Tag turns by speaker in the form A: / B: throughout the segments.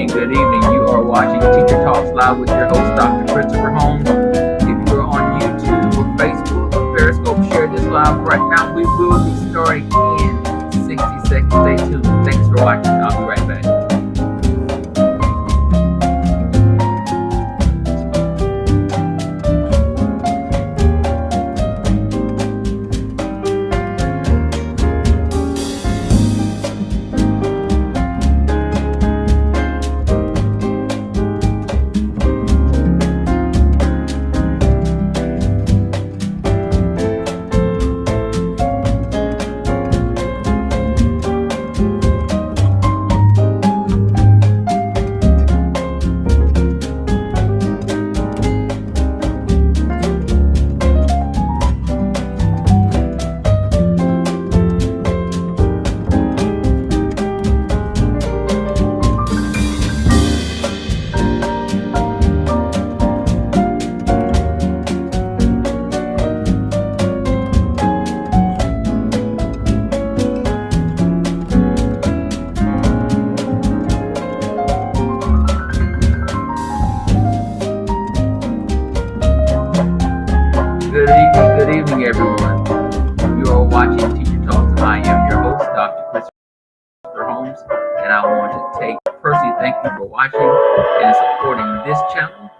A: Good evening. You are watching Teacher Talks Live with your host, Dr. Christopher Holmes. If you're on YouTube or Facebook or Periscope, share this live right now. We will be starting in 60 seconds. Stay tuned. Thanks for watching. I'll be right back. Good evening, everyone. You are watching Teacher Talks. I am your host, Dr. Christopher Holmes, and I want to personally thank you for watching and supporting this channel.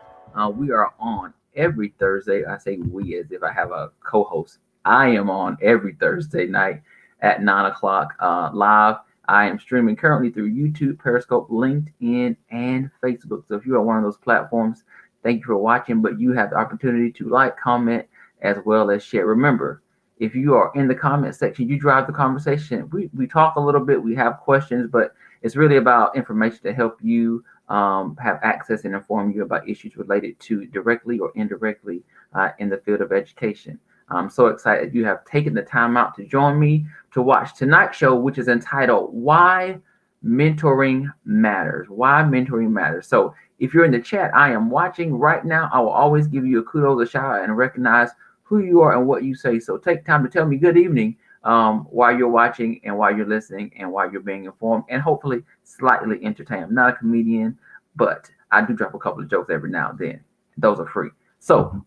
A: We are on every Thursday. I say we as if I have a co-host. I am on every Thursday night at 9 o'clock live. I am streaming currently through YouTube, Periscope, LinkedIn, and Facebook. So if you are one of those platforms, thank you for watching, but you have the opportunity to like, comment, as well as share. Remember, if you are in the comment section, you drive the conversation. We talk a little bit, we have questions, but it's really about information to help you have access and inform you about issues related to directly or indirectly in the field of education. I'm so excited you have taken the time out to join me to watch tonight's show, which is entitled Why Mentoring Matters. Why Mentoring Matters. So if you're in the chat, I am watching right now. I will always give you a kudos, a shout out, and recognize who you are and what you say. So take time to tell me good evening while you're watching and while you're listening and while you're being informed and hopefully slightly entertained. I'm not a comedian, but I do drop a couple of jokes every now and then. Those are free. So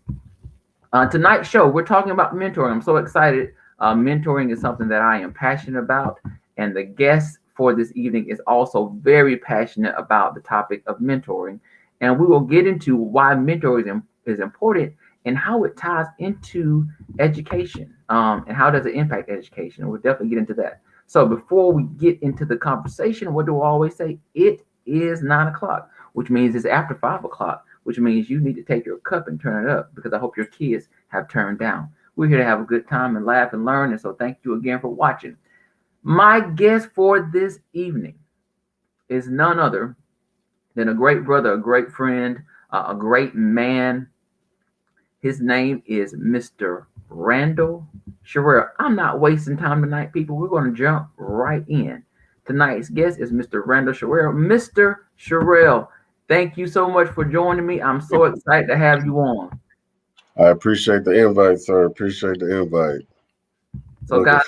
A: tonight's show, we're talking about mentoring. I'm so excited. Mentoring is something that I am passionate about, and the guest for this evening is also very passionate about the topic of mentoring. And we will get into why mentoring is important and how it ties into education and how does it impact education. We'll definitely get into that. So before we get into the conversation, what do I always say? It is 9 o'clock, which means it's after 5 o'clock, which means you need to take your cup and turn it up because I hope your kids have turned down. We're here to have a good time and laugh and learn. And so thank you again for watching. My guest for this evening is none other than a great brother, a great friend, a great man. His name is Mr. Randall Sherrell. I'm not wasting time tonight, people. We're going to jump right in. Tonight's guest is Mr. Randall Sherrell. Mr. Sherrell, thank you so much for joining me. I'm so excited to have you on.
B: I appreciate the invite, sir. Appreciate the invite.
A: So, guys,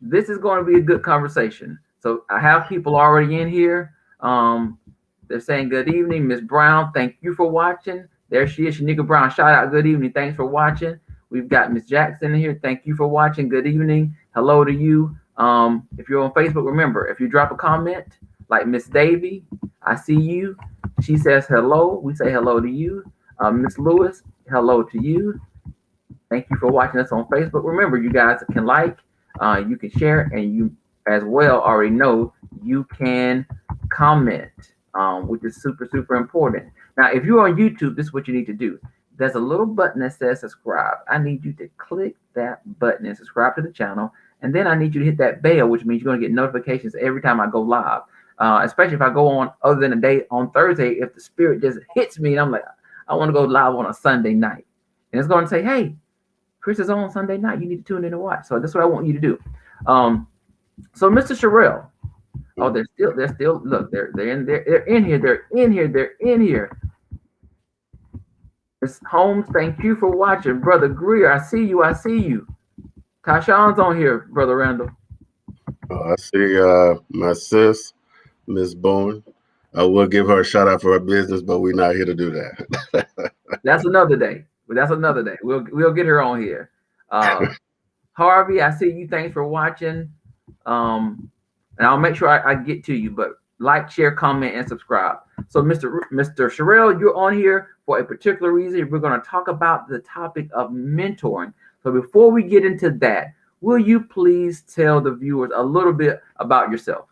A: this is going to be a good conversation. So I have people already in here. They're saying good evening, Miss Brown. Thank you for watching. There she is, Shanika Brown. Shout out, good evening. Thanks for watching. We've got Miss Jackson in here. Thank you for watching. Good evening. Hello to you. If you're on Facebook, remember, if you drop a comment like Miss Davy, I see you. She says hello. We say hello to you. Miss Lewis, hello to you. Thank you for watching us on Facebook. Remember, you guys can like, you can share, and you as well already know you can comment. which is super, super important. Now, if you're on YouTube, this is what you need to do. There's a little button that says subscribe. I need you to click that button and subscribe to the channel. And then I need you to hit that bell, which means you're going to get notifications every time I go live. Especially if I go on other than a day on Thursday, if the spirit just hits me and I'm like, I want to go live on a Sunday night. And it's going to say, hey, Chris is on Sunday night. You need to tune in and watch. So that's what I want you to do. So Mr. Sherrell, oh, they're still, look, they're in here. Miss Holmes, thank you for watching. Brother Greer, I see you. Tashawn's on here, Brother Randall.
B: I see my sis, Miss Bowen. I will give her a shout out for her business, but we're not here to do that.
A: That's another day. We'll get her on here. Harvey, I see you. Thanks for watching. And I'll make sure I get to you, but like, share, comment, and subscribe. So Mr. Sherrell, you're on here for a particular reason. We're going to talk about the topic of mentoring. So before we get into that, will you please tell the viewers a little bit about yourself?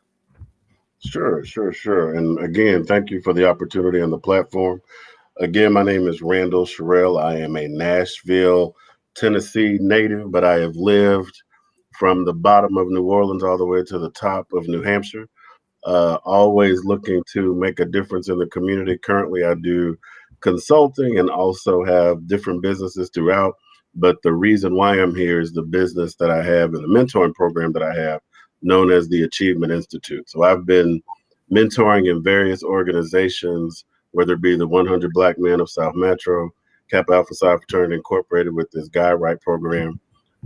B: Sure. And again, thank you for the opportunity and the platform. Again, my name is Randall Sherrell. I am a Nashville, Tennessee native, but I have lived from the bottom of New Orleans all the way to the top of New Hampshire. Always looking to make a difference in the community. Currently, I do consulting and also have different businesses throughout. But the reason why I'm here is the business that I have and the mentoring program that I have, known as the Achievement Institute. So I've been mentoring in various organizations, whether it be the 100 Black Men of South Metro, Kappa Alpha Psi Fraternity Incorporated with this Guide Right program.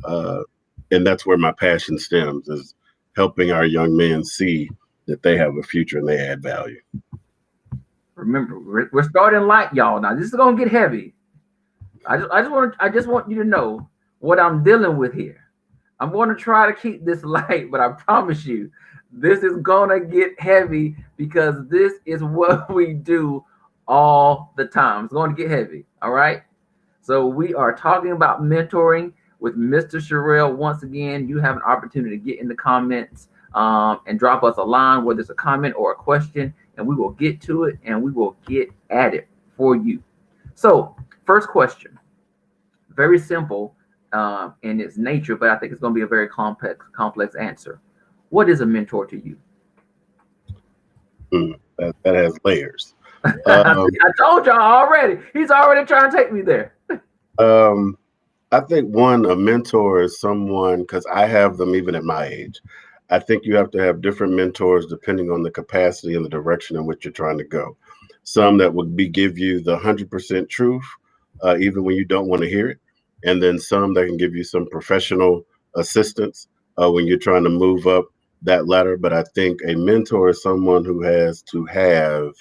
B: And that's where my passion stems, is helping our young men see that they have a future and they add value.
A: Remember, we're starting light, y'all. Now this is gonna get heavy. I just want you to know what I'm dealing with here. I'm going to try to keep this light, but I promise you, this is gonna get heavy because this is what we do all the time. It's going to get heavy. All right. So we are talking about mentoring with Mr. Sherrell. Once again, you have an opportunity to get in the comments and drop us a line, whether it's a comment or a question, and we will get to it and we will get at it for you. So first question, very simple in its nature, but I think it's going to be a very complex answer. What is a mentor to you?
B: That has layers.
A: I told y'all already. He's already trying to take me there.
B: I think a mentor is someone, because I have them even at my age. I think you have to have different mentors depending on the capacity and the direction in which you're trying to go. Some that would give you the 100% truth, even when you don't want to hear it. And then some that can give you some professional assistance when you're trying to move up that ladder. But I think a mentor is someone who has to have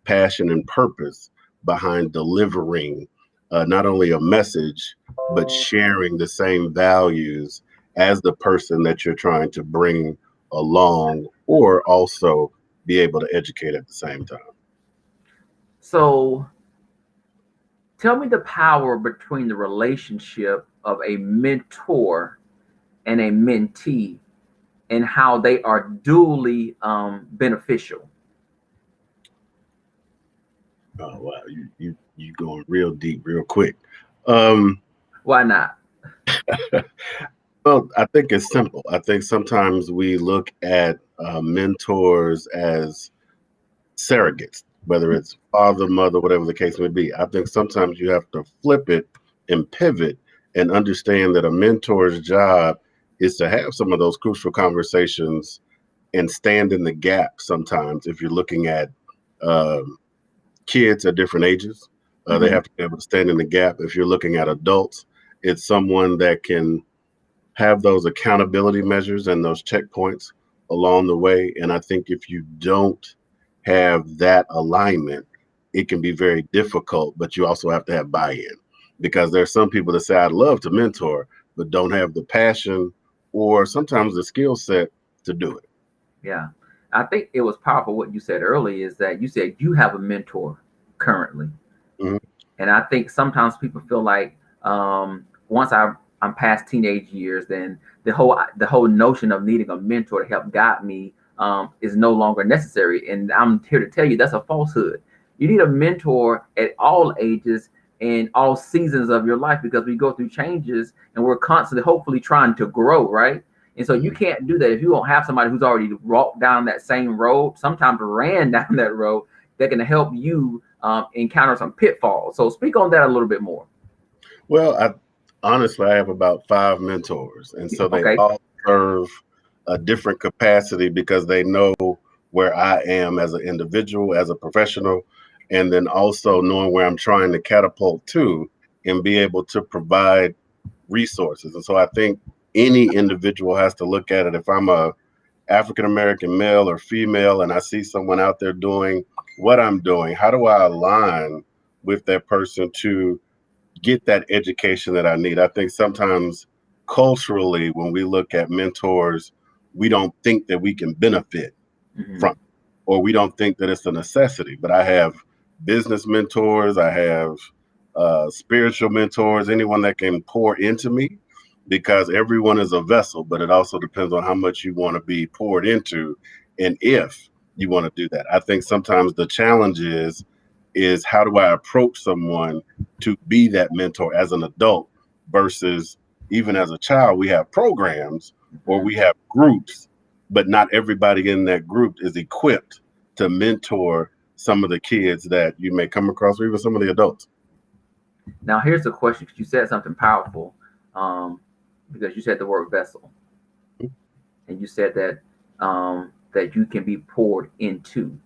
B: passion and purpose behind delivering not only a message, but sharing the same values as the person that you're trying to bring along, or also be able to educate at the same time.
A: So tell me the power between the relationship of a mentor and a mentee and how they are duly beneficial.
B: Oh, wow. You going real deep, real quick.
A: Why not?
B: Well, I think it's simple. I think sometimes we look at mentors as surrogates, whether it's father, mother, whatever the case may be. I think sometimes you have to flip it and pivot and understand that a mentor's job is to have some of those crucial conversations and stand in the gap sometimes. If you're looking at kids at different ages, they have to be able to stand in the gap. If you're looking at adults, it's someone that can have those accountability measures and those checkpoints along the way. And I think if you don't have that alignment, it can be very difficult, but you also have to have buy-in, because there are some people that say, I'd love to mentor, but don't have the passion or sometimes the skill set to do it.
A: Yeah. I think it was powerful what you said earlier, is that you said you have a mentor currently. And I think sometimes people feel like once I'm past teenage years, then the whole notion of needing a mentor to help guide me is no longer necessary. And I'm here to tell you that's a falsehood. You need a mentor at all ages and all seasons of your life, because we go through changes and we're constantly, hopefully, trying to grow, right? And so you can't do that if you don't have somebody who's already walked down that same road, sometimes ran down that road, that can help you encounter some pitfalls. So speak on that a little bit more.
B: Well, honestly, I have about 5 mentors, and so they
A: Okay.
B: all serve a different capacity because they know where I am as an individual, as a professional, and then also knowing where I'm trying to catapult to and be able to provide resources. And so I think any individual has to look at it. If I'm a African American male or female and I see someone out there doing what I'm doing, how do I align with that person to get that education that I need? I think sometimes culturally, when we look at mentors, we don't think that we can benefit from, or we don't think that it's a necessity. But I have business mentors, I have spiritual mentors, anyone that can pour into me, because everyone is a vessel, but it also depends on how much you want to be poured into and if you want to do that. I think sometimes the challenge is how do I approach someone to be that mentor as an adult versus even as a child. We have programs or we have groups, but not everybody in that group is equipped to mentor some of the kids that you may come across, or even some of the adults.
A: Now, here's the question, because you said something powerful, because you said the word vessel, and you said that that you can be poured into.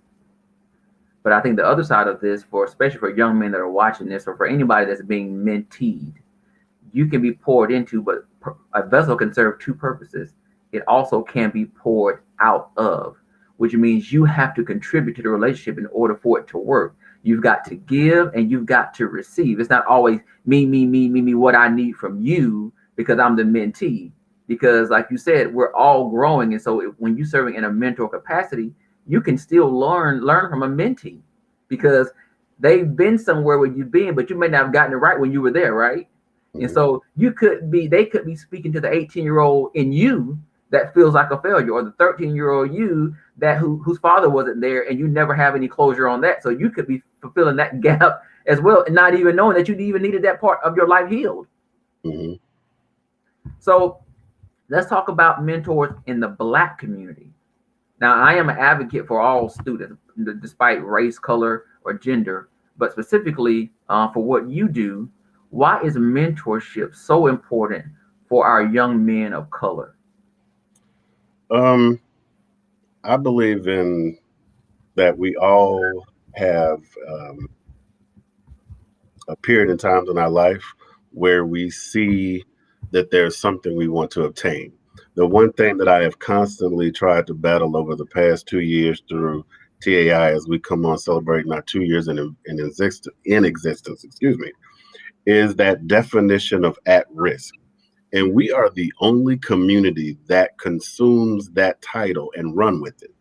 A: But I think the other side of this, for especially for young men that are watching this, or for anybody that's being menteed, you can be poured into, but a vessel can serve two purposes. It also can be poured out of, which means you have to contribute to the relationship in order for it to work. You've got to give and you've got to receive. It's not always me, what I need from you because I'm the mentee. Because like you said, we're all growing. And so when you're serving in a mentor capacity, you can still learn from a mentee, because they've been somewhere where you've been, but you may not have gotten it right when you were there, right? And so they could be speaking to the 18-year-old in you that feels like a failure, or the 13-year-old you that whose father wasn't there, and you never have any closure on that. So you could be fulfilling that gap as well, and not even knowing that you even needed that part of your life healed. So let's talk about mentors in the Black community. Now, I am an advocate for all students, despite race, color, or gender, but specifically for what you do. Why is mentorship so important for our young men of color?
B: I believe in that we all have a period in times in our life where we see that there's something we want to obtain. The one thing that I have constantly tried to battle over the past 2 years through TAI, as we come on celebrating our 2 years in existence, is that definition of at risk. And we are the only community that consumes that title and run with it.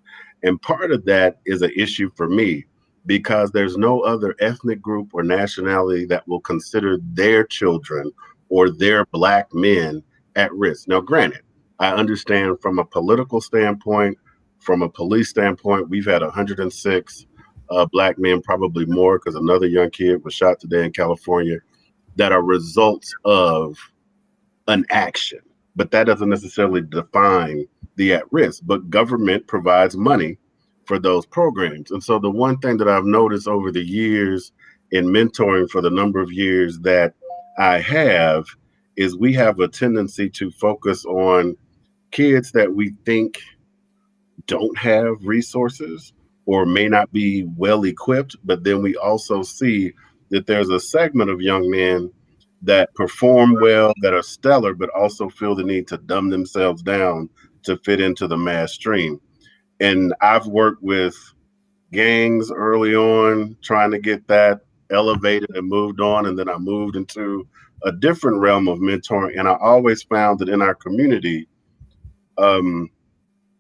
B: And part of that is an issue for me, because there's no other ethnic group or nationality that will consider their children or their Black men at risk. Now, granted, I understand from a political standpoint, from a police standpoint, we've had 106 Black men, probably more, because another young kid was shot today in California, that are results of an action. But that doesn't necessarily define the at risk. But government provides money for those programs. And so the one thing that I've noticed over the years in mentoring for the number of years that I have is we have a tendency to focus on kids that we think don't have resources or may not be well equipped, but then we also see that there's a segment of young men that perform well, that are stellar, but also feel the need to dumb themselves down to fit into the mass stream. And I've worked with gangs early on, trying to get that elevated and moved on. And then I moved into a different realm of mentoring. And I always found that in our community,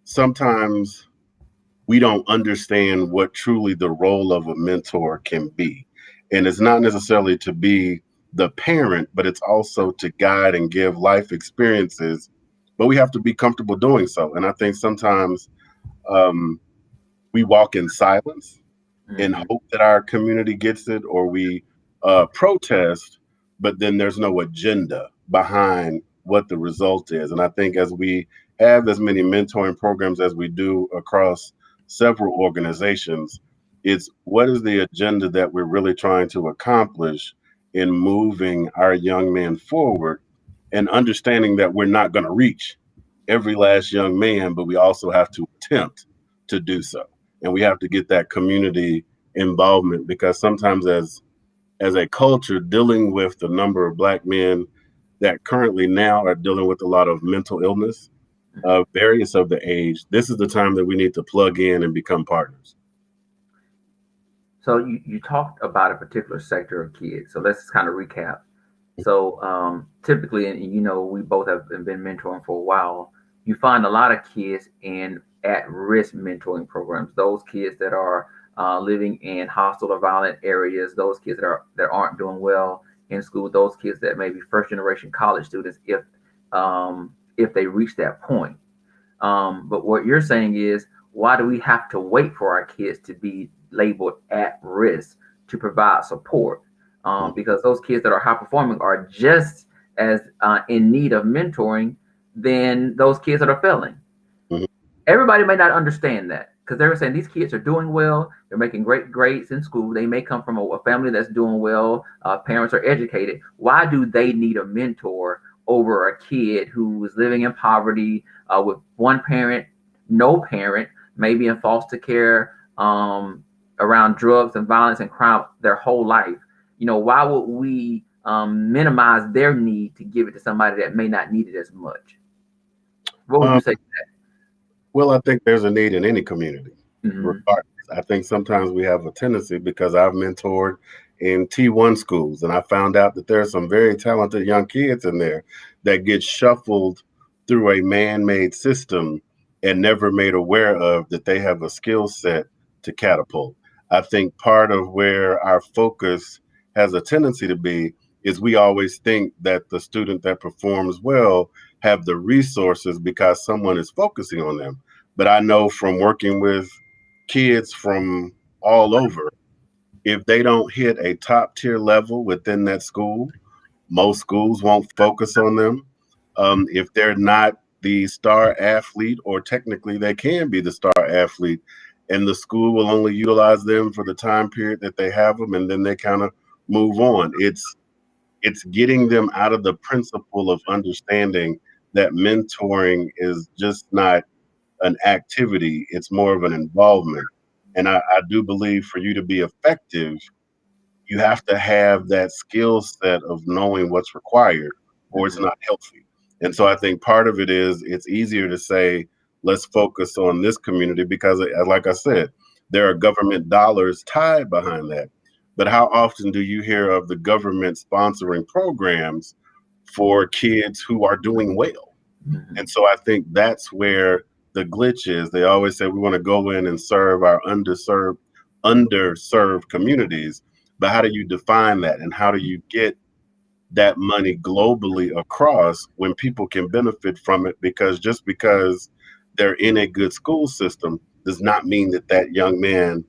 B: sometimes we don't understand what truly the role of a mentor can be. And it's not necessarily to be the parent, but it's also to guide and give life experiences. But we have to be comfortable doing so. And I think sometimes Um, we walk in silence and
A: Hmm.
B: hope that our community gets it, or we protest, but then there's no agenda behind what the result is. And I think as we have as many mentoring programs as we do across several organizations, it's what is the agenda that we're really trying to accomplish in moving our young men forward and understanding that we're not going to reach every last young man, but we also have to attempt to do so. And we have to get that community involvement because sometimes as a culture dealing with the number of black men that currently now are dealing with a lot of mental illness, various of the age, this is the time that we need to plug in and become partners.
A: So you talked about a particular sector of kids. So let's just kind of recap. So typically, and we both have been mentoring for a while. You find a lot of kids in at-risk mentoring programs. Those kids that are living in hostile or violent areas. Those kids that aren't doing well in school. Those kids that may be first-generation college students, if they reach that point. But what you're saying is, why do we have to wait for our kids to be labeled at risk to provide support? Because those kids that are high performing are just as in need of mentoring than those kids that are failing.
B: Mhm.
A: Everybody may not understand that because they're saying these kids are doing well, they're making great grades in school, they may come from a family that's doing well, parents are educated. Why do they need a mentor over a kid who is living in poverty with one parent, no parent, maybe in foster care, around drugs and violence and crime their whole life? Why would we minimize their need to give it to somebody that may not need it as much? What would
B: Um,
A: you say to
B: well, I think there's a need in any community,
A: that? Hmm.
B: regardless. I think sometimes we have a tendency because I've mentored in T1 schools and I found out that there are some very talented young kids in there that get shuffled through a man made system and never made aware of that they have a skill set to catapult. I think part of where our focus has a tendency to be is we always think that the student that performs well have the resources because someone is focusing on them. But I know from working with kids from all over, if they don't hit a top tier level within that school, most schools won't focus on them. If they're not the star athlete, or technically they can be the star athlete, and the school will only utilize them for the time period that they have them, and then they kind of move on. It's getting them out of the principle of understanding that mentoring is just not an activity, it's more of an involvement. And I do believe for you to be effective, you have to have that skill set of knowing what's required, or it's
A: Hmm.
B: not healthy. And so I think part of it is it's easier to say, let's focus on this community because, like I said, there are government dollars tied behind that. But how often do you hear of the government sponsoring programs for kids who are doing well?
A: Hmm.
B: And so I think that's where the glitch is. They always say we want to go in and serve our underserved communities, but how do you define that and how do you get that money globally across when people can benefit from it? Because just because they're in a good school system does not mean that that young man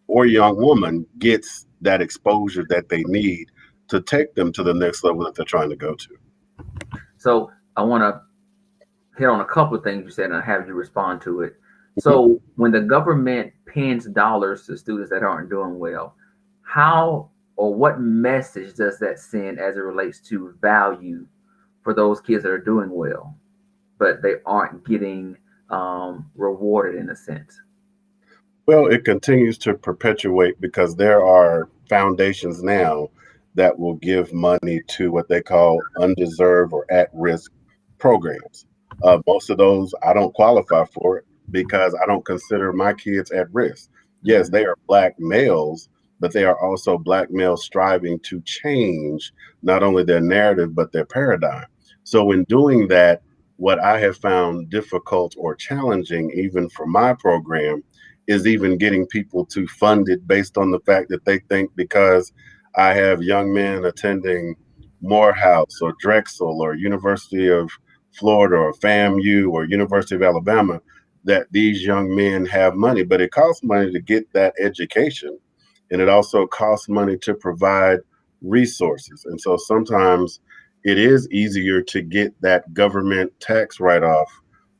B: or young woman gets that exposure that they need to take them to the next level that they're trying to go to.
A: So I want to hit on a couple of things you said and have you respond to it. So when the government pins dollars to students that aren't doing well, how or what message does that send as it relates to value for those kids that are doing well, but they aren't getting rewarded in a sense?
B: Well, it continues to perpetuate because there are foundations now that will give money to what they call undeserved or at risk programs. Most of those I don't qualify for it because I don't consider my kids at risk. Yes,
A: Hmm.
B: they are Black males, but they are also Black males striving to change not only their narrative, but their paradigm. So, in doing that, what I have found difficult or challenging, even for my program, is even getting people to fund it based on the fact that they think because I have young men attending Morehouse or Drexel or University of Florida or FAMU or University of Alabama, that these young men have money, but it costs money to get that education. And it also costs money to provide resources. And so sometimes it is easier to get that government tax write off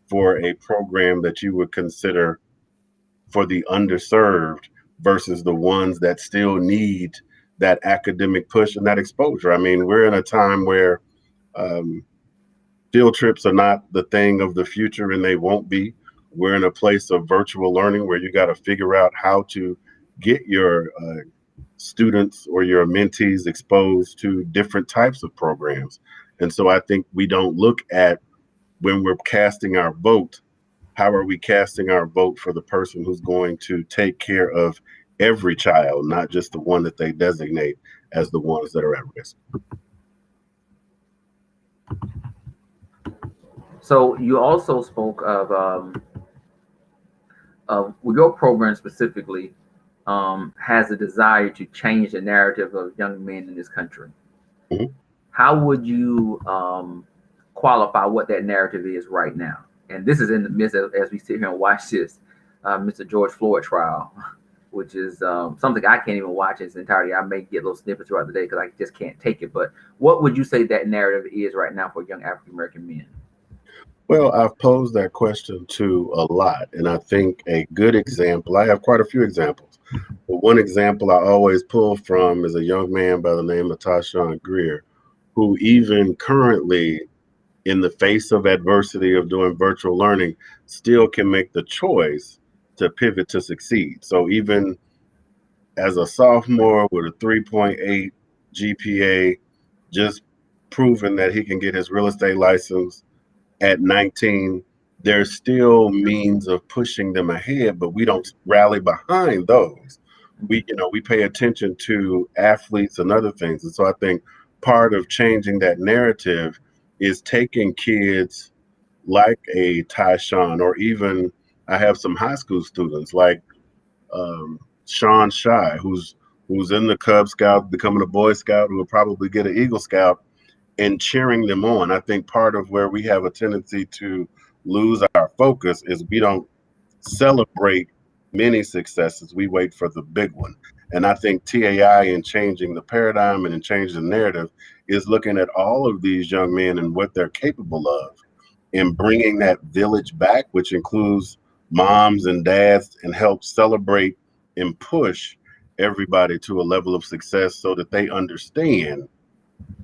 B: for a program that you would consider for the underserved versus the ones that still need that academic push and that exposure. I mean, we're in a time where um, field trips are not the thing of the future and they won't be. We're in a place of virtual learning where you got to figure out how to get your students or your mentees exposed to different types of programs. And so I think we don't look at when we're casting our vote, how are we casting our vote for the person who's going to take care of every child, not just the one that they designate as the ones that are at risk.
A: So you also spoke of your program specifically has a desire to change the narrative of young men in this country.
B: Mhm.
A: How would you qualify what that narrative is right now? And this is in the midst of, as we sit here and watch this, Mr. George Floyd trial, which is something I can't even watch in its entirety. I may get little snippets throughout the day because I just can't take it. But what would you say that narrative is right now for young African American men?
B: Well, I've posed that question to a lot, and I think a good example, I have quite a few examples, but one example I always pull from is a young man by the name of Tashawn Greer, who even currently, in the face of adversity of doing virtual learning, still can make the choice to pivot to succeed. So even as a sophomore with a 3.8 GPA, just proving that he can get his real estate license at 19, there's still means of pushing them ahead, but we don't rally behind those. We pay attention to athletes and other things. And so I think part of changing that narrative is taking kids like a Tyshawn, or even I have some high school students like Sean Shy, who's in the Cub Scout, becoming a Boy Scout, who will probably get an Eagle Scout, and cheering them on. I think part of where we have a tendency to lose our focus is we don't celebrate many successes. We wait for the big one. And I think TAI, in changing the paradigm and in changing the narrative, is looking at all of these young men and what they're capable of and bringing that village back, which includes moms and dads, and help celebrate and push everybody to a level of success so that they understand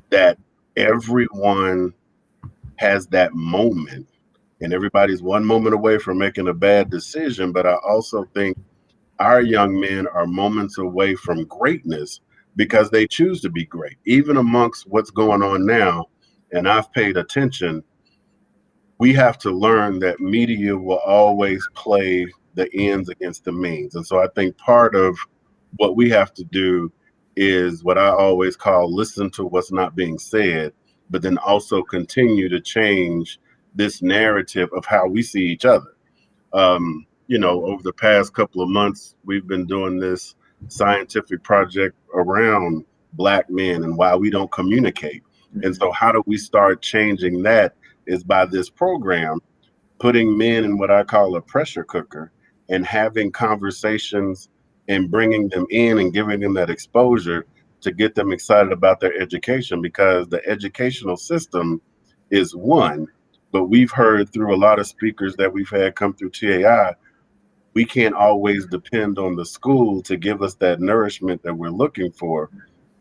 B: that everyone has that moment and everybody's one moment away from making a bad decision. But I also think our young men are moments away from greatness because they choose to be great, even amongst what's going on now. And I've paid attention. We have to learn that media will always play the ends against the means. And so I think part of what we have to do is what I always call listen to what's not being said, but then also continue to change this narrative of how we see each other. Over the past couple of months, we've been doing this scientific project around Black men and why we don't communicate. And so how do we start changing that is by this program, putting men in what I call a pressure cooker and having conversations and bringing them in and giving them that exposure to get them excited about their education, because the educational system is one, but we've heard through a lot of speakers that we've had come through TAI, we can't always depend on the school to give us that nourishment that we're looking for.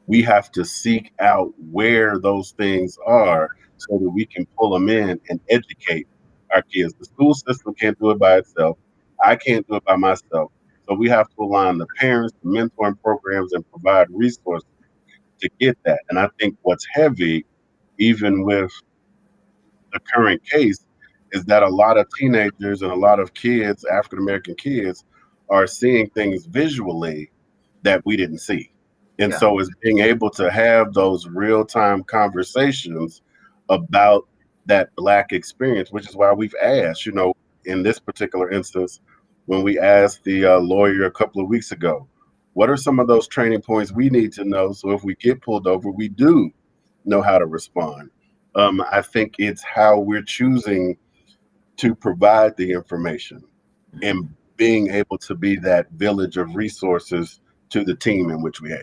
B: We have to seek out where those things are so that we can pull them in and educate our kids. The school system can't do it by itself. I can't do it by myself. So we have to align the parents, the mentoring programs, and provide resources to get that. And I think what's heavy, even with the current case, is that a lot of teenagers and a lot of kids, African American kids, are seeing things visually that we didn't see. And
A: Yeah.
B: so it's being able to have those real-time conversations about that Black experience, which is why we've asked, in this particular instance, when we asked the lawyer a couple of weeks ago, what are some of those training points we need to know so if we get pulled over, we do know how to respond. I think it's how we're choosing to provide the information and being able to be that village of resources to the team in which we have.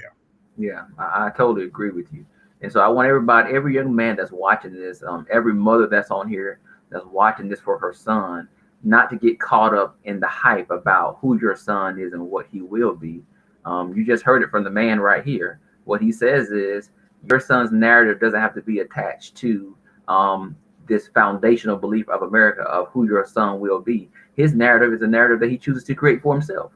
A: Yeah, I totally agree with you. And so I want everybody, every young man that's watching this, every mother that's on here that's watching this for her son, not to get caught up in the hype about who your son is and what he will be. You just heard it from the man right here. What he says is your son's narrative doesn't have to be attached to this foundational belief of America of who your son will be. His narrative is a narrative that he chooses to create for himself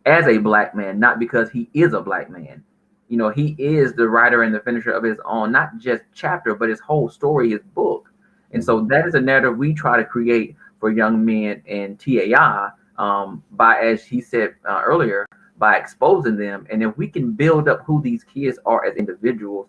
A: as a black man, not because he is a black man. You know, he is the writer and the finisher of his own, not just chapter, but his whole story, his book. And so that is a narrative we try to create for young men in TAI by, as he said earlier, by exposing them. And if we can build up who these kids are as individuals,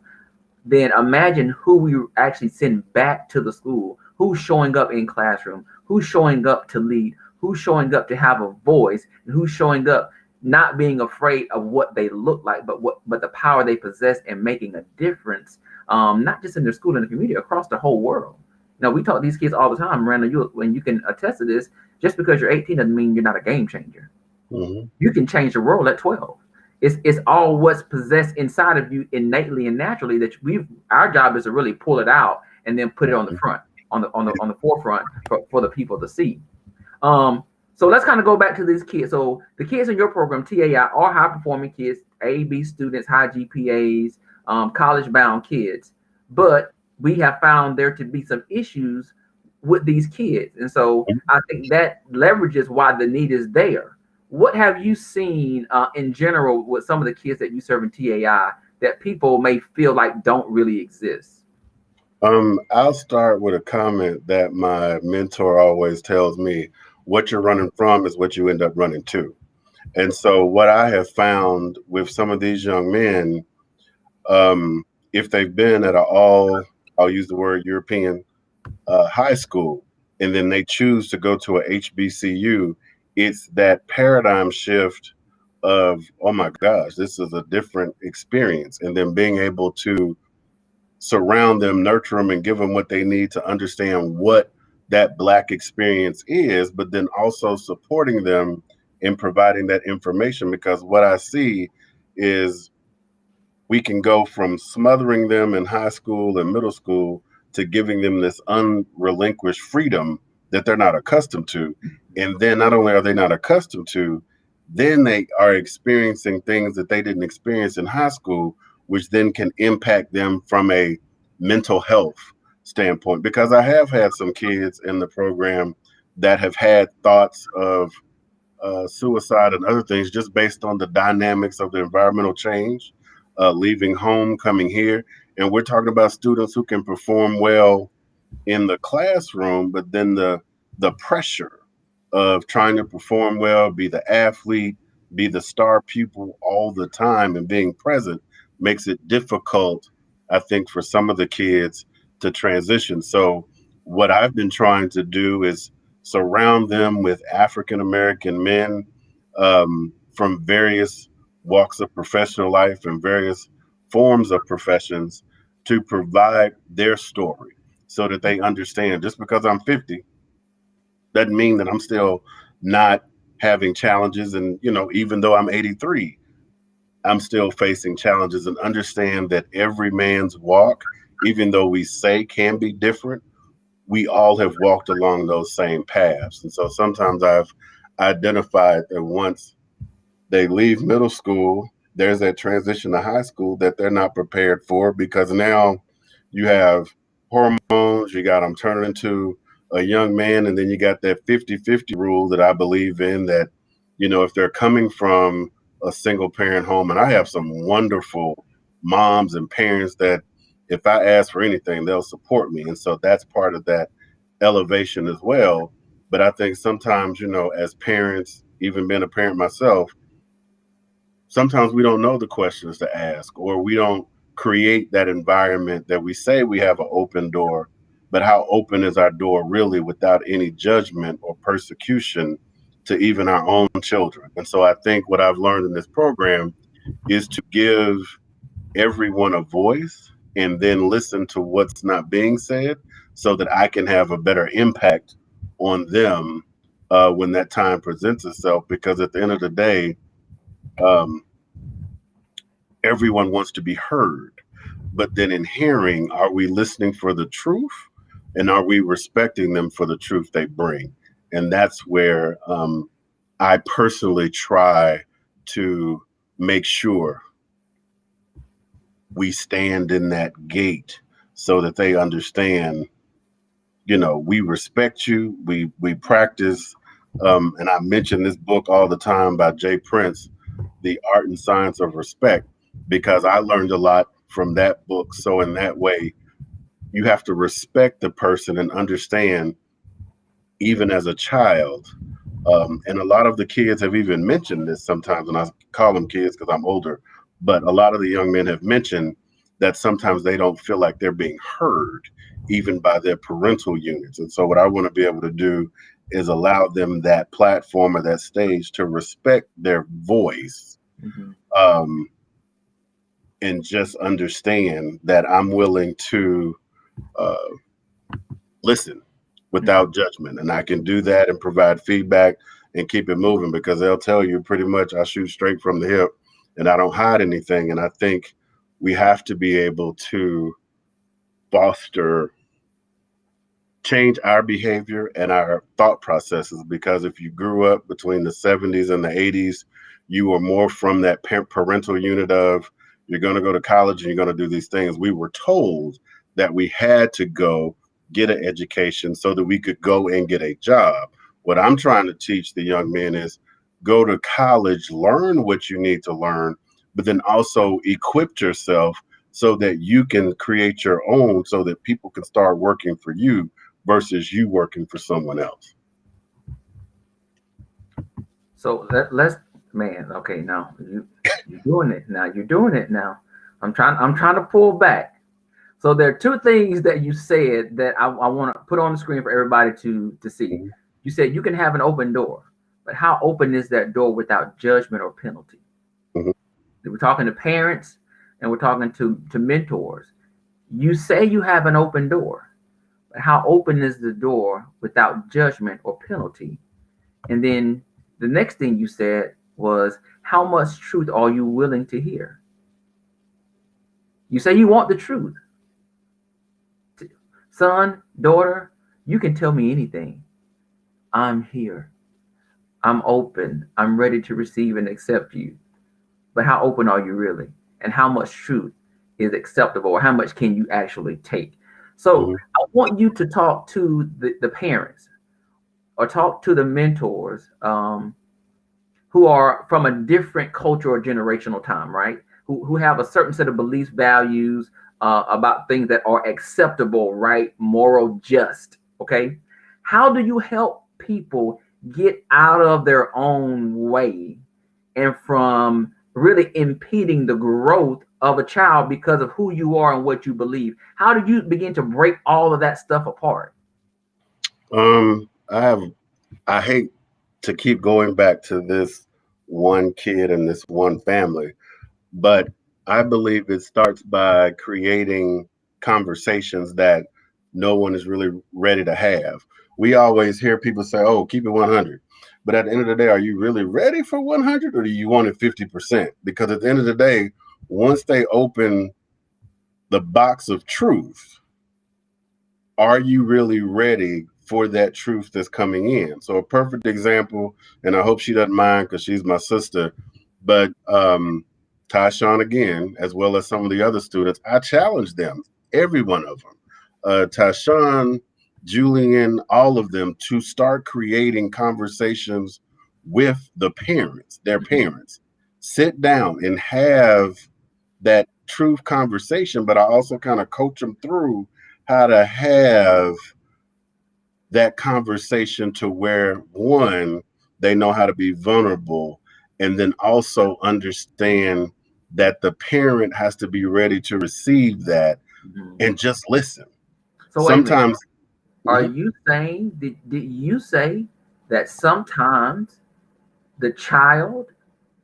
A: then imagine who we actually send back to the school, who's showing up in classroom, who's showing up to lead, who's showing up to have a voice, and who's showing up not being afraid of what they look like, but the power they possess in making a difference, not just in their school and the community, across the whole world. Now we talk to these kids all the time, Randall. When you can attest to this, just because you're 18 doesn't mean you're not a game changer.
B: Mm-hmm.
A: You can change the world at 12. It's all what's possessed inside of you innately and naturally that our job is to really pull it out and then put it on the front, on the forefront for the people to see. So let's kind of go back to these kids. So the kids in your program, TAI, are high performing kids, A/B students, high GPAs, college bound kids. But we have found there to be some issues with these kids. And so I think that leverages why the need is there. What have you seen in general with some of the kids that you serve in TAI that people may feel like don't really exist?
B: I'll start with a comment that my mentor always tells me: what you're running from is what you end up running to. And so what I have found with some of these young men, if they've been at I'll use the word European high school, and then they choose to go to a HBCU, it's that paradigm shift of, oh my gosh, this is a different experience. And then being able to surround them, nurture them, and give them what they need to understand what that Black experience is, but then also supporting them in providing that information. Because what I see is we can go from smothering them in high school and middle school to giving them this unrelinquished freedom that they're not accustomed to. And then not only are they not accustomed to, then they are experiencing things that they didn't experience in high school, which then can impact them from a mental health standpoint. Because I have had some kids in the program that have had thoughts of suicide and other things just based on the dynamics of the environmental change, leaving home, coming here. And we're talking about students who can perform well in the classroom, but then the pressure of trying to perform well, be the athlete, be the star pupil all the time, and being present makes it difficult, I think, for some of the kids to transition. So what I've been trying to do is surround them with African American men from various walks of professional life and various forms of professions to provide their story so that they understand. Just because I'm 50 doesn't mean that I'm still not having challenges. And, even though I'm 83, I'm still facing challenges, and understand that every man's walk, even though we say can be different, we all have walked along those same paths. And so sometimes I've identified that once they leave middle school, there's that transition to high school that they're not prepared for, because now you have hormones, you got them turning into a young man, and then you got that 50-50 rule that I believe in, that, if they're coming from a single parent home, and I have some wonderful moms and parents that if I ask for anything, they'll support me. And so that's part of that elevation as well. But I think sometimes, as parents, even being a parent myself, sometimes we don't know the questions to ask, or we don't create that environment that we say we have an open door, but how open is our door really without any judgment or persecution to even our own children? And so I think what I've learned in this program is to give everyone a voice and then listen to what's not being said so that I can have a better impact on them when that time presents itself, because at the end of the day, um, everyone wants to be heard. But then in hearing, are we listening for the truth, and are we respecting them for the truth they bring? And that's where I personally try to make sure we stand in that gate so that they understand, we respect you, we practice. And I mention this book all the time by Jay Prince, The Art and Science of Respect, because I learned a lot from that book. So in that way, you have to respect the person and understand, even as a child. And a lot of the kids have even mentioned this sometimes, and I call them kids because I'm older, but a lot of the young men have mentioned that sometimes they don't feel like they're being heard, even by their parental units. And so what I want to be able to do is allow them that platform or that stage to respect their voice, and just understand that I'm willing to listen without judgment. And I can do that and provide feedback and keep it moving, because they'll tell you pretty much I shoot straight from the hip and I don't hide anything. And I think we have to be able to foster change our behavior and our thought processes, because if you grew up between the 70s and the 80s, you were more from that parental unit of, you're going to go to college and you're going to do these things. We were told that we had to go get an education so that we could go and get a job. What I'm trying to teach the young men is go to college, learn what you need to learn, but then also equip yourself so that you can create your own, so that people can start working for you versus you working for someone else.
A: So let's, man, okay, now you're doing it. Now you're doing it now. I'm trying to pull back. So there are two things that you said that I want to put on the screen for everybody to see.
B: Mhm.
A: You said you can have an open door, but how open is that door without judgment or penalty?
B: Mhm.
A: We're talking to parents and we're talking to mentors. You say you have an open door, but how open is the door without judgment or penalty? And then the next thing you said was, how much truth are you willing to hear? You say you want the truth. Son, daughter, you can tell me anything. I'm here. I'm open. I'm ready to receive and accept you. But how open are you really? And how much truth is acceptable, or how much can you actually take? So I want you to talk to the parents, or talk to the mentors who are from a different culture or generational time, right? Who have a certain set of beliefs, values, about things that are acceptable, right? Moral, just, okay? How do you help people get out of their own way and from really impeding the growth of a child because of who you are and what you believe? How do you begin to break all of that stuff apart?
B: I hate to keep going back to this one kid and this one family, but I believe it starts by creating conversations that no one is really ready to have. We always hear people say, "Oh, keep it 100." But at the end of the day, are you really ready for 100, or do you want it 50%? Because at the end of the day, once they open the box of truth, are you really ready for that truth that's coming in? So a perfect example, and I hope she doesn't mind because she's my sister, but Tyshawn, again, as well as some of the other students, I challenge them, every one of them, Tyshawn, Julian, all of them, to start creating conversations with the parents, their parents. Sit down and have that truth conversation, but I also kind of coach them through how to have that conversation to where, one, they know how to be vulnerable, and then also understand that the parent has to be ready to receive that and just listen.
A: So wait a minute.
B: Sometimes,
A: Are you saying, did you say that sometimes the child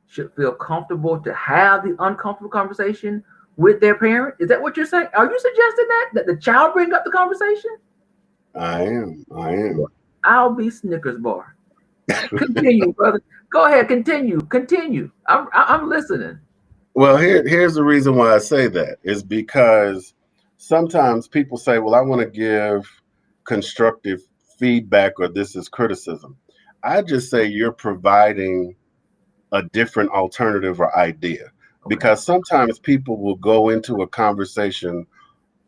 A: should feel comfortable to have the uncomfortable conversation with their parent? Is that what you're saying? Are you suggesting that the child bring up the conversation?
B: I am.
A: I'll be Snickers bar. Continue, brother. Go ahead. Continue. Continue. I'm listening.
B: Well, here's the reason why I say that is because sometimes people say, well, I want to give constructive feedback or this is criticism. I just say you're providing a different alternative or idea
A: Okay.
B: because sometimes people will go into a conversation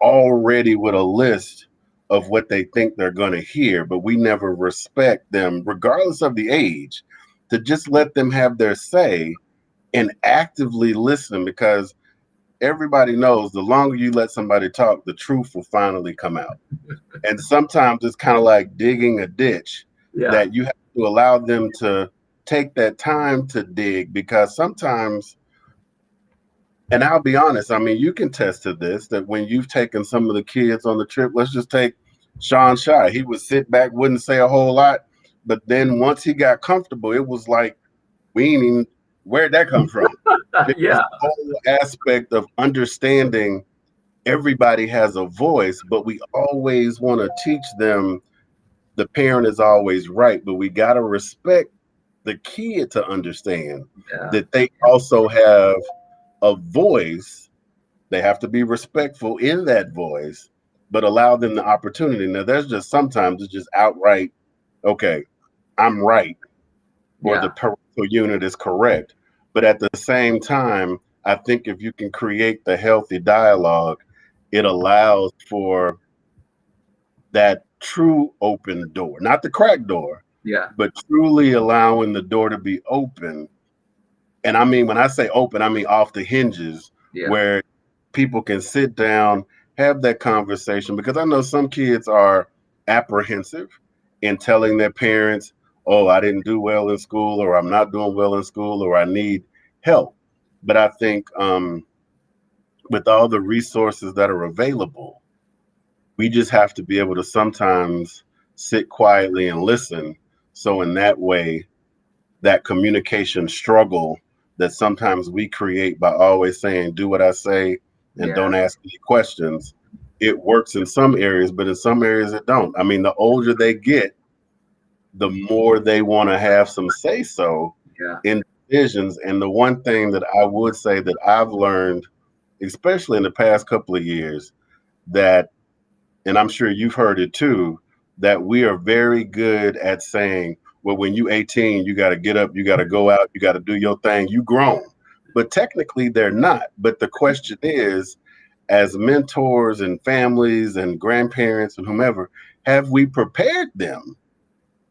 B: already with a list of what they think they're going to hear, but we never respect them, regardless of the age, to just let them have their say and actively listen because everybody knows the longer you let somebody talk, the truth will finally come out. And sometimes it's kind of like digging a ditch
A: Yeah.
B: that you have to allow them to take that time to dig because sometimes, and I'll be honest, I mean, you can test to this that when you've taken some of the kids on the trip, let's just take Sean Shy. He would sit back, wouldn't say a whole lot. But then once he got comfortable, it was like, we ain't even, where'd that come from? It was
A: Yeah.
B: the whole aspect of understanding everybody has a voice, but we always want to teach them the parent is always right, but we got to respect the kid to understand
A: Yeah.
B: that they also have a voice. They have to be respectful in that voice, but allow them the opportunity. Now, there's just sometimes it's just outright, okay, I'm right, or the
A: Yeah.
B: parental unit is correct. But at the same time, I think if you can create the healthy dialogue, it allows for that true open door, not the crack door,
A: Yeah.
B: but truly allowing the door to be open. And I mean, when I say open, I mean off the hinges,
A: Yeah.
B: where people can sit down, have that conversation. Because I know some kids are apprehensive in telling their parents, oh, I didn't do well in school, or I'm not doing well in school, or I need help. But I think with all the resources that are available, we just have to be able to sometimes sit quietly and listen. So, in that way, that communication struggle that sometimes we create by always saying, do what I say and
A: Yeah.
B: don't ask any questions, it works in some areas, but in some areas it don't. I mean, the older they get, the more they want to have some say so
A: Yeah.
B: in decisions. And the one thing that I would say that I've learned, especially in the past couple of years, that and I'm sure you've heard it too, that we are very good at saying, well, when you 18, you got to get up, you got to go out, you got to do your thing, you grown. But technically they're not. But the question is, as mentors and families and grandparents and whomever, have we prepared them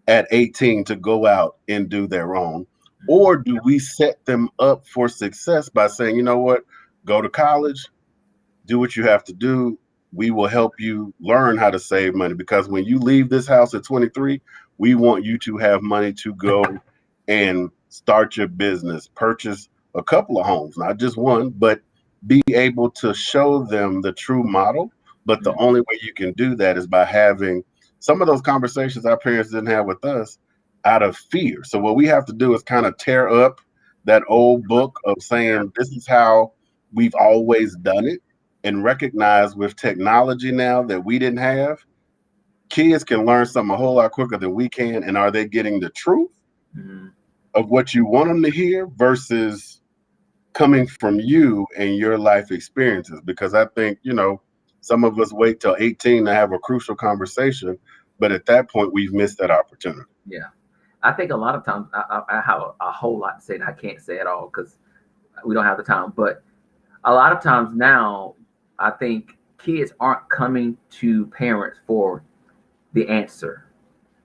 B: at 18 to go out and do their own? Or do we set them up for success by saying, you know what, go to college, do what you have to do. We will help you learn how to save money because when you leave this house at 23, we want you to have money to go and start your business, purchase a couple of homes, not just one, but be able to show them the true model. But the
A: Mm.
B: only way you can do that is by having some of those conversations our parents didn't have with us out of fear. So what we have to do is kind of tear up that old book of saying this is how we've always done it and recognize with technology now that we didn't have, kids can learn something a whole lot quicker than we can. And are they getting the truth
A: Mhm.
B: of what you want them to hear versus coming from you and your life experiences? Because I think, some of us wait till 18 to have a crucial conversation, but at that point, we've missed that opportunity.
A: Yeah. I think a lot of times I have a whole lot to say that I can't say at all because we don't have the time. But a lot of times now, I think kids aren't coming to parents for the answer.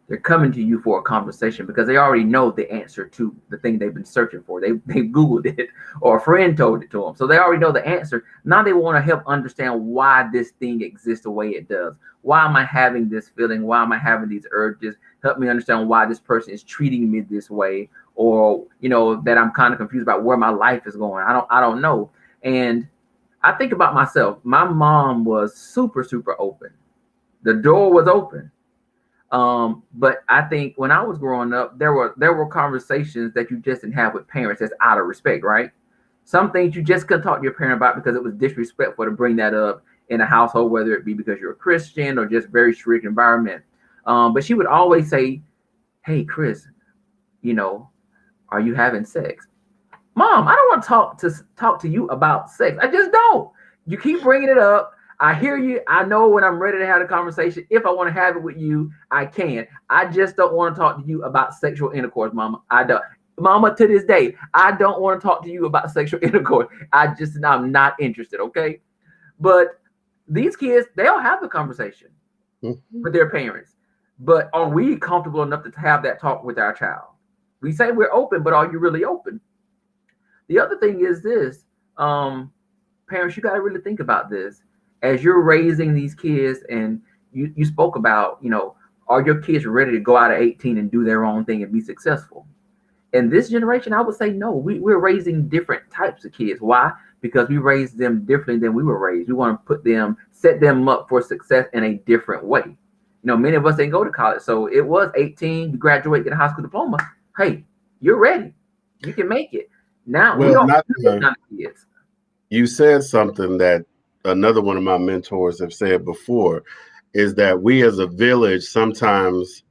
A: They're coming to you for a conversation because they already know the answer to the thing they've been searching for. They Googled it or a friend told it to them. So they already know the answer. Now they want to help understand why this thing exists the way it does. Why am I having this feeling? Why am I having these urges? Help me understand why this person is treating me this way, or that I'm kind of confused about where my life is going. I don't know. And I think about myself. My mom was super, super open. The door was open. But I think when I was growing up, there were conversations that you just didn't have with parents that's out of respect, right? Some things you just couldn't talk to your parent about because it was disrespectful to bring that up in a household, whether it be because you're a Christian or just very strict environment. But she would always say, "Hey, Chris, you know, are you having sex?" Mom, I don't want to talk to you about sex. I just don't. You keep bringing it up. I hear you. I know when I'm ready to have a conversation. If I want to have it with you, I can. I just don't want to talk to you about sexual intercourse, Mama. I don't. Mama, to this day, I don't want to talk to you about sexual intercourse. I'm not interested. Okay, but these kids, they'll have the conversation with their parents. But are we comfortable enough to have that talk with our child? We say we're open, but are you really open? The other thing is this, parents, you got to really think about this as you're raising these kids. And you spoke about, are your kids ready to go out at 18 and do their own thing and be successful? In this generation, I would say no. We're raising different types of kids. Why? Because we raised them differently than we were raised. We want to set them up for success in a different way. Many of us didn't go to college, so it was 18, you graduate, get a high school diploma. Hey, you're ready. You can make it. Now,
B: well, you said something that another one of my mentors have said before, is that we as a village sometimes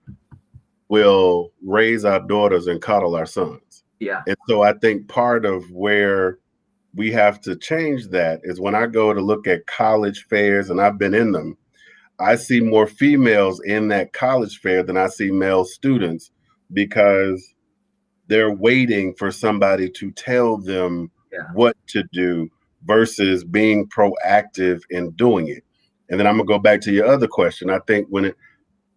B: will raise our daughters and coddle our sons.
A: Yeah.
B: And so I think part of where we have to change that is when I go to look at college fairs, and I've been in them, I see more females in that college fair than I see male students, because they're waiting for somebody to tell them what to do versus being proactive in doing it. And then I'm gonna go back to your other question. I think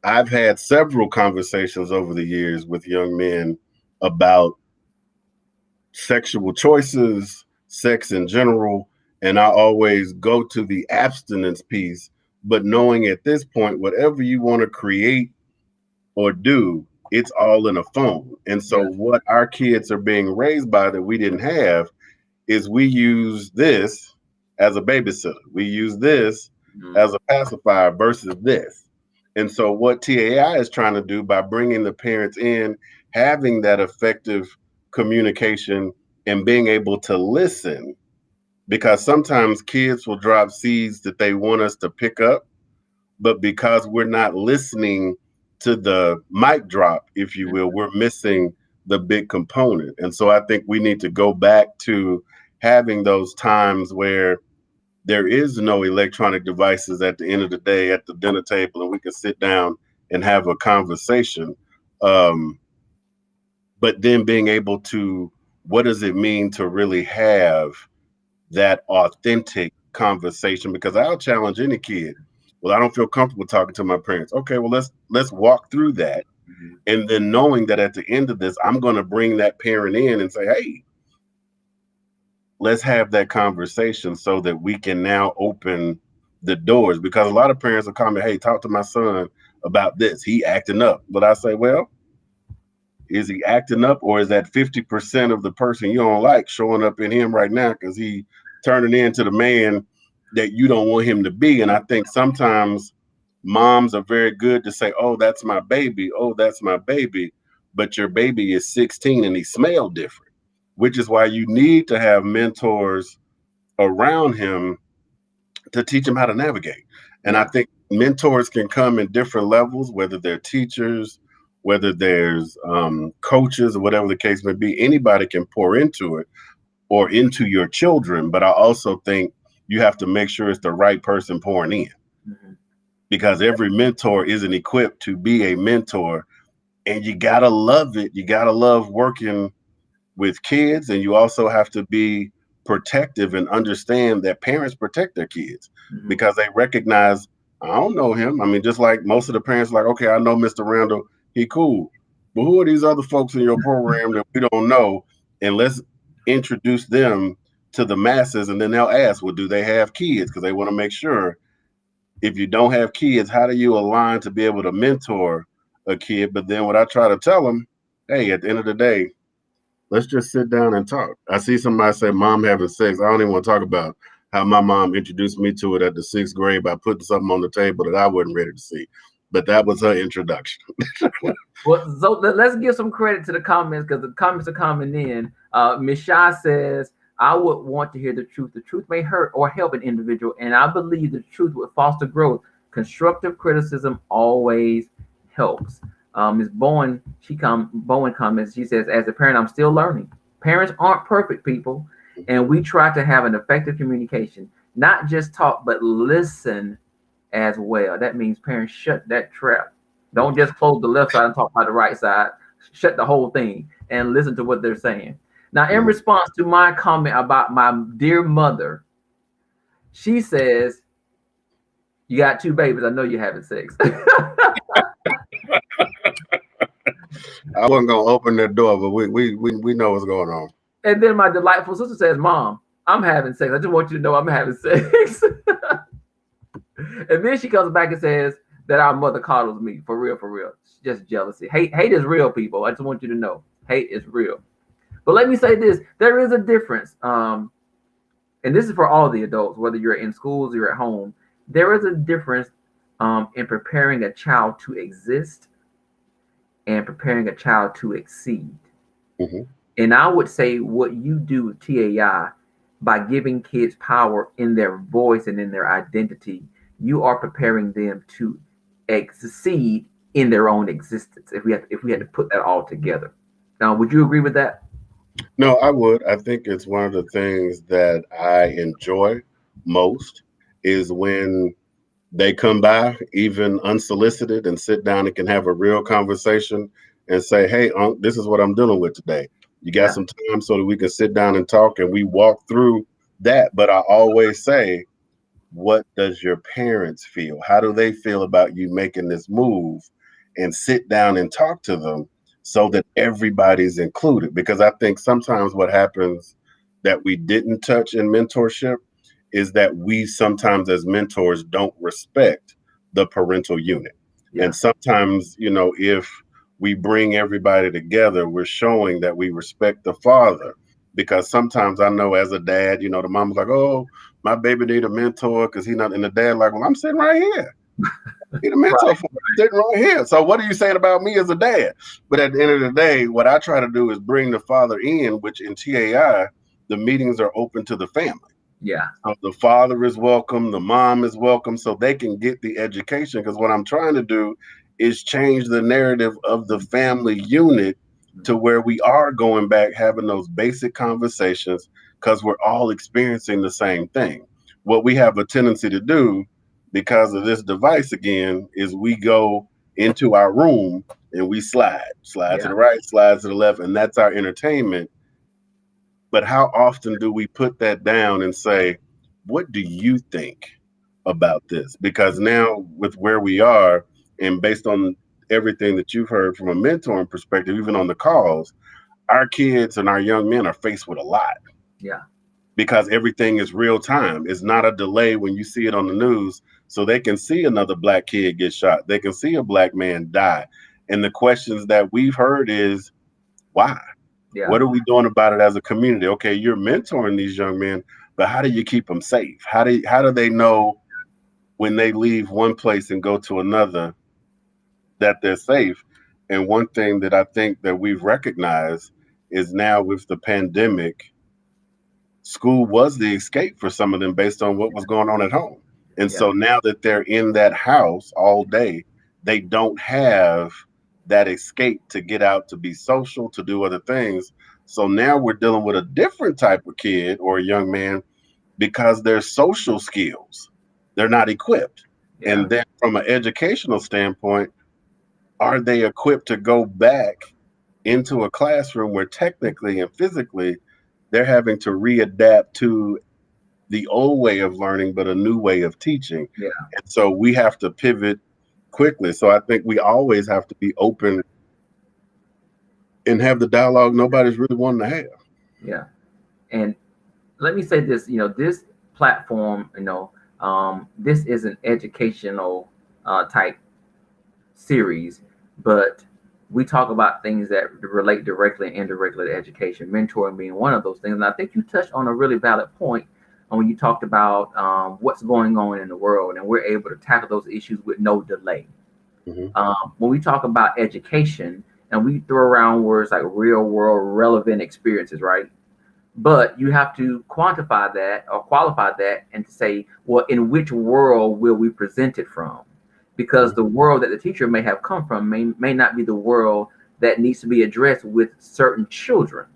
B: I've had several conversations over the years with young men about sexual choices, sex in general, and I always go to the abstinence piece, but knowing at this point, whatever you want to create or do, it's all in a phone. And so what our kids are being raised by that we didn't have is we use this as a babysitter. We use this as a pacifier versus this. And so what TAI is trying to do by bringing the parents in, having that effective communication and being able to listen, because sometimes kids will drop seeds that they want us to pick up, but because we're not listening to the mic drop, if you will, we're missing the big component. And so I think we need to go back to having those times where there is no electronic devices at the end of the day at the dinner table, and we can sit down and have a conversation. But then being able to, what does it mean to really have that authentic conversation? Because I'll challenge any kid. Well, I don't feel comfortable talking to my parents. Okay, well, let's walk through that. And then knowing that at the end of this, I'm going to bring that parent in and say, hey, let's have that conversation so that we can now open the doors. Because a lot of parents will call me, hey, talk to my son about this. He acting up. But I say, well, is he acting up, or is that 50% of the person you don't like showing up in him right now because he turning into the man that you don't want him to be? And I think sometimes moms are very good to say, oh, that's my baby. Oh, that's my baby. But your baby is 16 and he smells different, which is why you need to have mentors around him to teach him how to navigate. And I think mentors can come in different levels, whether they're teachers, whether there's coaches, or whatever the case may be. Anybody can pour into it or into your children. But I also think you have to make sure it's the right person pouring in, because every mentor isn't equipped to be a mentor. And you got to love it. You got to love working with kids. And you also have to be protective and understand that parents protect their kids because they recognize, I don't know him. I mean, just like most of the parents, like, okay, I know Mr. Randall, he cool. But who are these other folks in your program that we don't know? And let's introduce them to the masses. And then they'll ask, well, do they have kids? Because they want to make sure, if you don't have kids, how do you align to be able to mentor a kid? But then what I try to tell them, hey, at the end of the day, let's just sit down and talk. I see somebody say, mom having sex. I don't even want to talk about how my mom introduced me to it at the 6th grade by putting something on the table that I wasn't ready to see. But that was her introduction.
A: Well, so let's give some credit to the comments, because the comments are coming in. Ms. Shah says, I would want to hear the truth. The truth may hurt or help an individual, and I believe the truth would foster growth. Constructive criticism always helps. Ms. Bowen comments, she says, as a parent, I'm still learning. Parents aren't perfect people, and we try to have an effective communication, not just talk, but listen as well. That means parents shut that trap. Don't just close the left side and talk about the right side. Shut the whole thing and listen to what they're saying. Now, in response to my comment about my dear mother, she says, you got 2 babies. I know you're having sex.
B: I wasn't gonna open that door, but we know what's going on.
A: And then my delightful sister says, Mom, I'm having sex. I just want you to know I'm having sex. And then she comes back and says that our mother coddles me. For real, for real. It's just jealousy. Hate is real, people. I just want you to know. Hate is real. But let me say this. There is a difference. And this is for all the adults, whether you're in schools or you're at home. There is a difference in preparing a child to exist and preparing a child to exceed. And I would say what you do, TAI, by giving kids power in their voice and in their identity, you are preparing them to succeed in their own existence. If we had to put that all together. Now, would you agree with that?
B: No, I would. I think it's one of the things that I enjoy most is when they come by, even unsolicited, and sit down and can have a real conversation and say, hey, this is what I'm dealing with today. You got some time so that we can sit down and talk, and we walk through that. But I always say, what does your parents feel? How do they feel about you making this move? And sit down and talk to them so that everybody's included. Because I think sometimes what happens that we didn't touch in mentorship is that we sometimes as mentors don't respect the parental unit. And sometimes, if we bring everybody together, we're showing that we respect the father. Because sometimes I know as a dad, the mom's like, oh, my baby need a mentor because he's not, and the dad like, well, I'm sitting right here. I need a mentor for me, sitting right here. So what are you saying about me as a dad? But at the end of the day, what I try to do is bring the father in, which in TAI, the meetings are open to the family. So the father is welcome, the mom is welcome, so they can get the education. Because what I'm trying to do is change the narrative of the family unit to where we are going back, having those basic conversations, because we're all experiencing the same thing. What we have a tendency to do because of this device again is we go into our room and we slide to the right, slide to the left, and that's our entertainment. But how often do we put that down and say, what do you think about this? Because now with where we are, and based on everything that you've heard from a mentoring perspective, even on the calls, our kids and our young men are faced with a lot. Because everything is real time. It's not a delay when you see it on the news. So they can see another black kid get shot. They can see a black man die. And the questions that we've heard is, why? What are we doing about it as a community? Okay, you're mentoring these young men, but how do you keep them safe? How do they know when they leave one place and go to another that they're safe? And one thing that I think that we've recognized is now with the pandemic, school was the escape for some of them based on what was going on at home. And so now that they're in that house all day, they don't have that escape to get out, to be social, to do other things. So now we're dealing with a different type of kid or a young man because their social skills, they're not equipped. And then from an educational standpoint, are they equipped to go back into a classroom where technically and physically they're having to readapt to the old way of learning, but a new way of teaching. And so we have to pivot quickly. So I think we always have to be open and have the dialogue nobody's really wanting to have.
A: And let me say this, this platform, this is an educational type series, but we talk about things that relate directly and indirectly to education, mentoring being one of those things. And I think you touched on a really valid point when you talked about what's going on in the world, and we're able to tackle those issues with no delay. When we talk about education, and we throw around words like real world relevant experiences, right? But you have to quantify that or qualify that and to say, well, in which world will we present it from? because the world that the teacher may have come from may not be the world that needs to be addressed with certain children.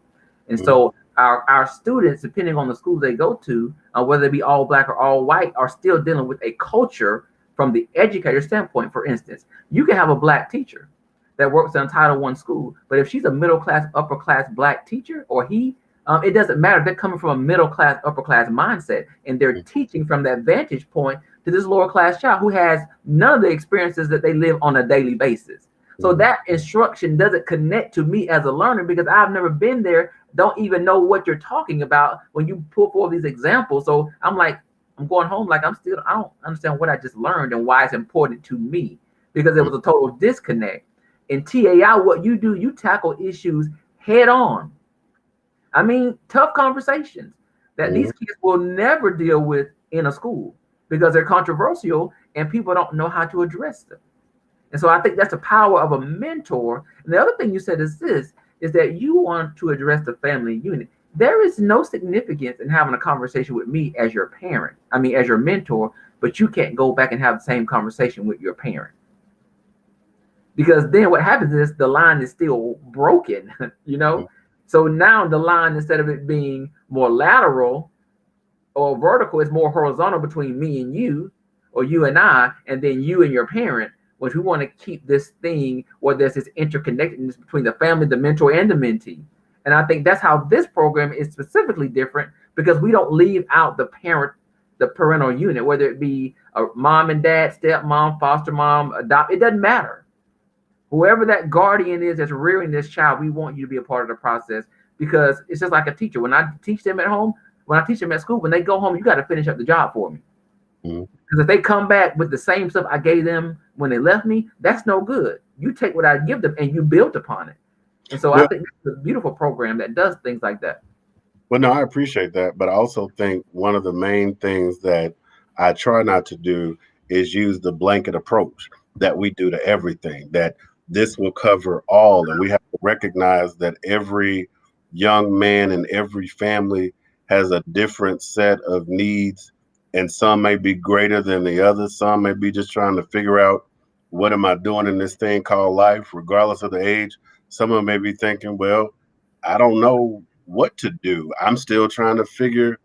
A: And so our students, depending on the school they go to, whether it be all black or all white, are still dealing with a culture from the educator standpoint. For instance, you can have a black teacher that works in a Title I school, but if she's a middle class, upper class black teacher, or he, it doesn't matter. They're coming from a middle class, upper class mindset, and they're teaching from that vantage point to this lower class child who has none of the experiences that they live on a daily basis. So that instruction doesn't connect to me as a learner because I've never been there, don't even know what you're talking about when you pull forward these examples. So I'm like, I'm going home like I don't understand what I just learned and why it's important to me, because there was a total disconnect. In TAI, what you do, you tackle issues head on. I mean, tough conversations that these kids will never deal with in a school because they're controversial and people don't know how to address them. And so I think that's the power of a mentor. And the other thing you said is this, is that you want to address the family unit. There is no significance in having a conversation with me as your parent, as your mentor, but you can't go back and have the same conversation with your parent. Because then what happens is the line is still broken, So now the line, instead of it being more lateral or vertical, it's more horizontal between me and you, or you and I, and then you and your parent, which we want to keep this thing where there's this interconnectedness between the family, the mentor, and the mentee. And I think that's how this program is specifically different, because we don't leave out the parental unit, whether it be a mom and dad, stepmom, foster mom, adopt, it doesn't matter. Whoever that guardian is that's rearing this child, we want you to be a part of the process, because it's just like a teacher. When I teach them at home, when I teach them at school, when they go home, you got to finish up the job for me. Because if they come back with the same stuff I gave them when they left me, that's no good. You take what I give them and you build upon it. And so I think it's a beautiful program that does things like that.
B: Well, no, I appreciate that. But I also think one of the main things that I try not to do is use the blanket approach that we do to everything, that this will cover all. And we have to recognize that every young man and every family has a different set of needs, and some may be greater than the others. Some may be just trying to figure out, what am I doing in this thing called life, regardless of the age. Some of them may be thinking, well, I don't know what to do. I'm still trying to figure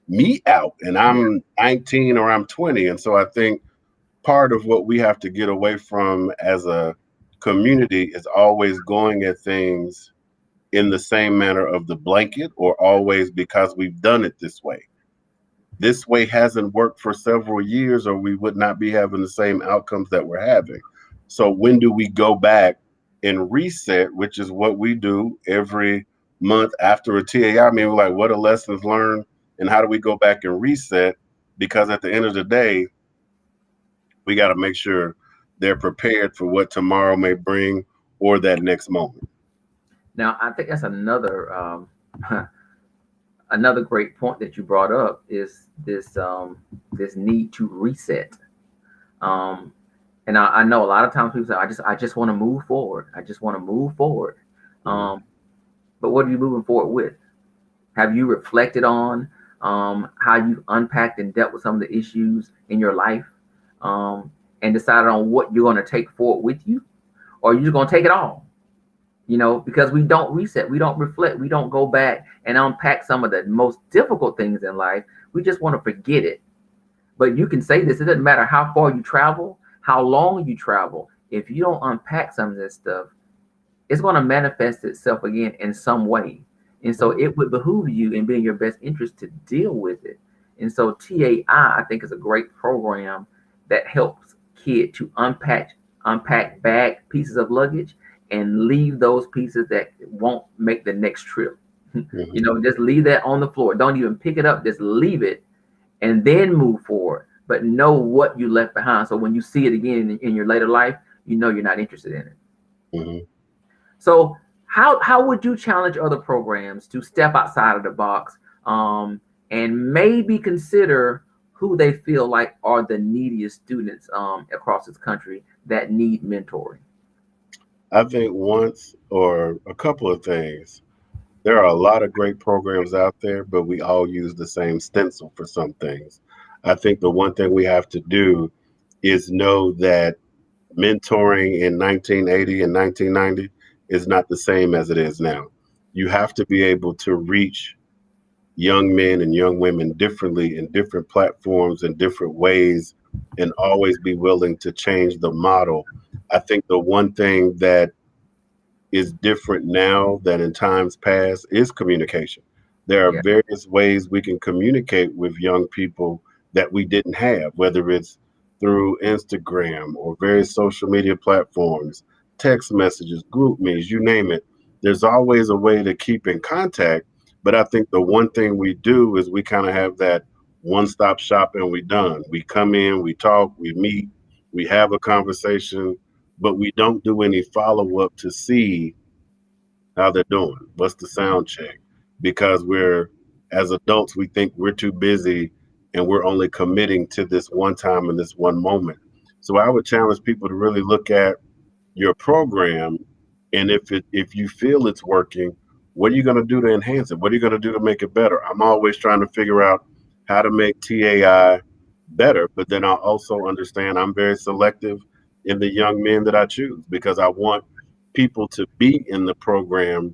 B: me out, and I'm 19 or I'm 20. And so I think part of what we have to get away from as a community is always going at things in the same manner of the blanket, or always because we've done it this way. This way hasn't worked for several years, or we would not be having the same outcomes that we're having. So when do we go back and reset, which is what we do every month after a TAI meeting? We're like, what are lessons learned and how do we go back and reset? Because at the end of the day, we got to make sure they're prepared for what tomorrow may bring, or that next moment.
A: Now, I think that's another another great point that you brought up, is this this need to reset. And I know a lot of times people say, I just want to move forward. I just want to move forward. But what are you moving forward with? Have you reflected on how you unpacked and dealt with some of the issues in your life, and decided on what you're going to take forward with you? Or are you just going to take it all? Because we don't reset, we don't reflect, we don't go back and unpack some of the most difficult things in life. We just want to forget it. But you can say this, it doesn't matter how far you travel, how long you travel. If you don't unpack some of this stuff, it's going to manifest itself again in some way. And so it would behoove you and be in your best interest to deal with it. And so TAI, I think, is a great program that helps kids to unpack bag pieces of luggage and leave those pieces that won't make the next trip. Just leave that on the floor. Don't even pick it up. Just leave it and then move forward. But know what you left behind. So when you see it again in your later life, you're not interested in it. So how would you challenge other programs to step outside of the box, and maybe consider who they feel like are the neediest students across this country that need mentoring?
B: I think once, or a couple of things. There are a lot of great programs out there, but we all use the same stencil for some things. I think the one thing we have to do is know that mentoring in 1980 and 1990 is not the same as it is now. You have to be able to reach young men and young women differently in different platforms and different ways, and always be willing to change the model. I think the one thing that is different now than in times past is communication. There are
A: Yeah,
B: various ways we can communicate with young people that we didn't have, whether it's through Instagram or various social media platforms, text messages, group meets, you name it. There's always a way to keep in contact. But I think the one thing we do is we kind of have that one stop shop and we done. We come in, we talk, we meet, we have a conversation, but we don't do any follow up to see how they're doing. What's the sound check? Because as adults, we think we're too busy and we're only committing to this one time and this one moment. So I would challenge people to really look at your program, and if you feel it's working, what are you going to do to enhance it? What are you going to do to make it better? I'm always trying to figure out how to make TAI better, but then I also understand I'm very selective in the young men that I choose, because I want people to be in the program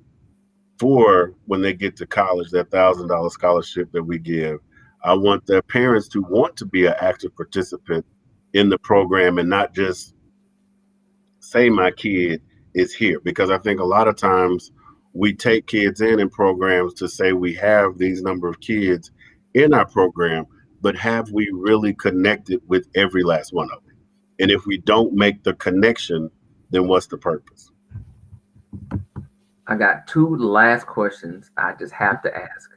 B: for when they get to college, that $1,000 scholarship that we give. I want their parents to want to be an active participant in the program and not just say my kid is here, because I think a lot of times we take kids in programs to say we have these number of kids in our program, but have we really connected with every last one of them? And if we don't make the connection, then what's the purpose?
A: I got two last questions I just have to ask,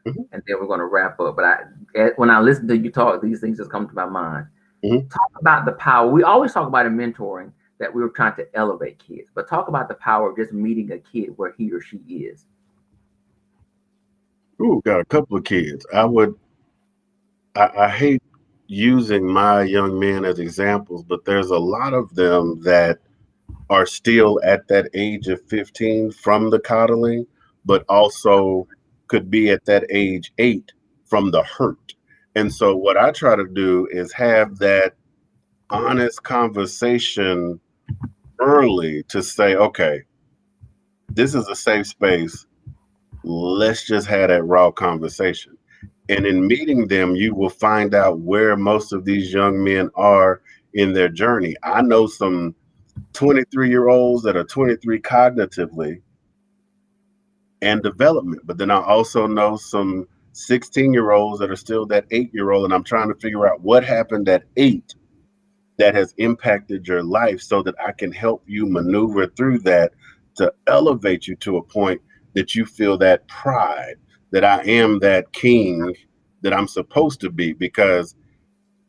B: Mhm,
A: and then we're going to wrap up. But when I listen to you talk, these things just come to my mind.
B: mhm.
A: Talk about the power. We always talk about in mentoring that we were trying to elevate kids, but talk about the power of just meeting a kid where he or she is.
B: Ooh, got a couple of kids. I hate using my young men as examples, but there's a lot of them that are still at that age of 15 from the coddling, but also could be at that age 8 from the hurt. And so, what I try to do is have that honest conversation early to say, okay, this is a safe space. Let's just have that raw conversation. And in meeting them, you will find out where most of these young men are in their journey. I know some 23-year-olds that are 23 cognitively and development, but then I also know some 16-year-olds that are still that 8-year-old, and I'm trying to figure out what happened at 8 that has impacted your life so that I can help you maneuver through that to elevate you to a point that you feel that pride that I am that king that I'm supposed to be. Because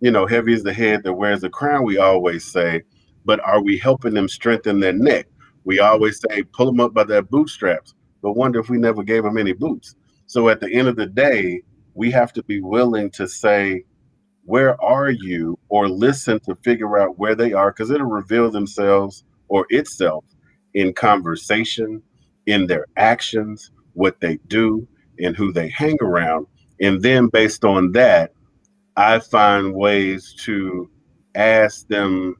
B: heavy is the head that wears the crown, we always say, but are we helping them strengthen their neck? We always say, pull them up by their bootstraps, but wonder if we never gave them any boots. So at the end of the day, we have to be willing to say, where are you, or listen to figure out where they are, because it'll reveal themselves or itself in conversation, in their actions, what they do, and who they hang around. And then based on that, I find ways to ask them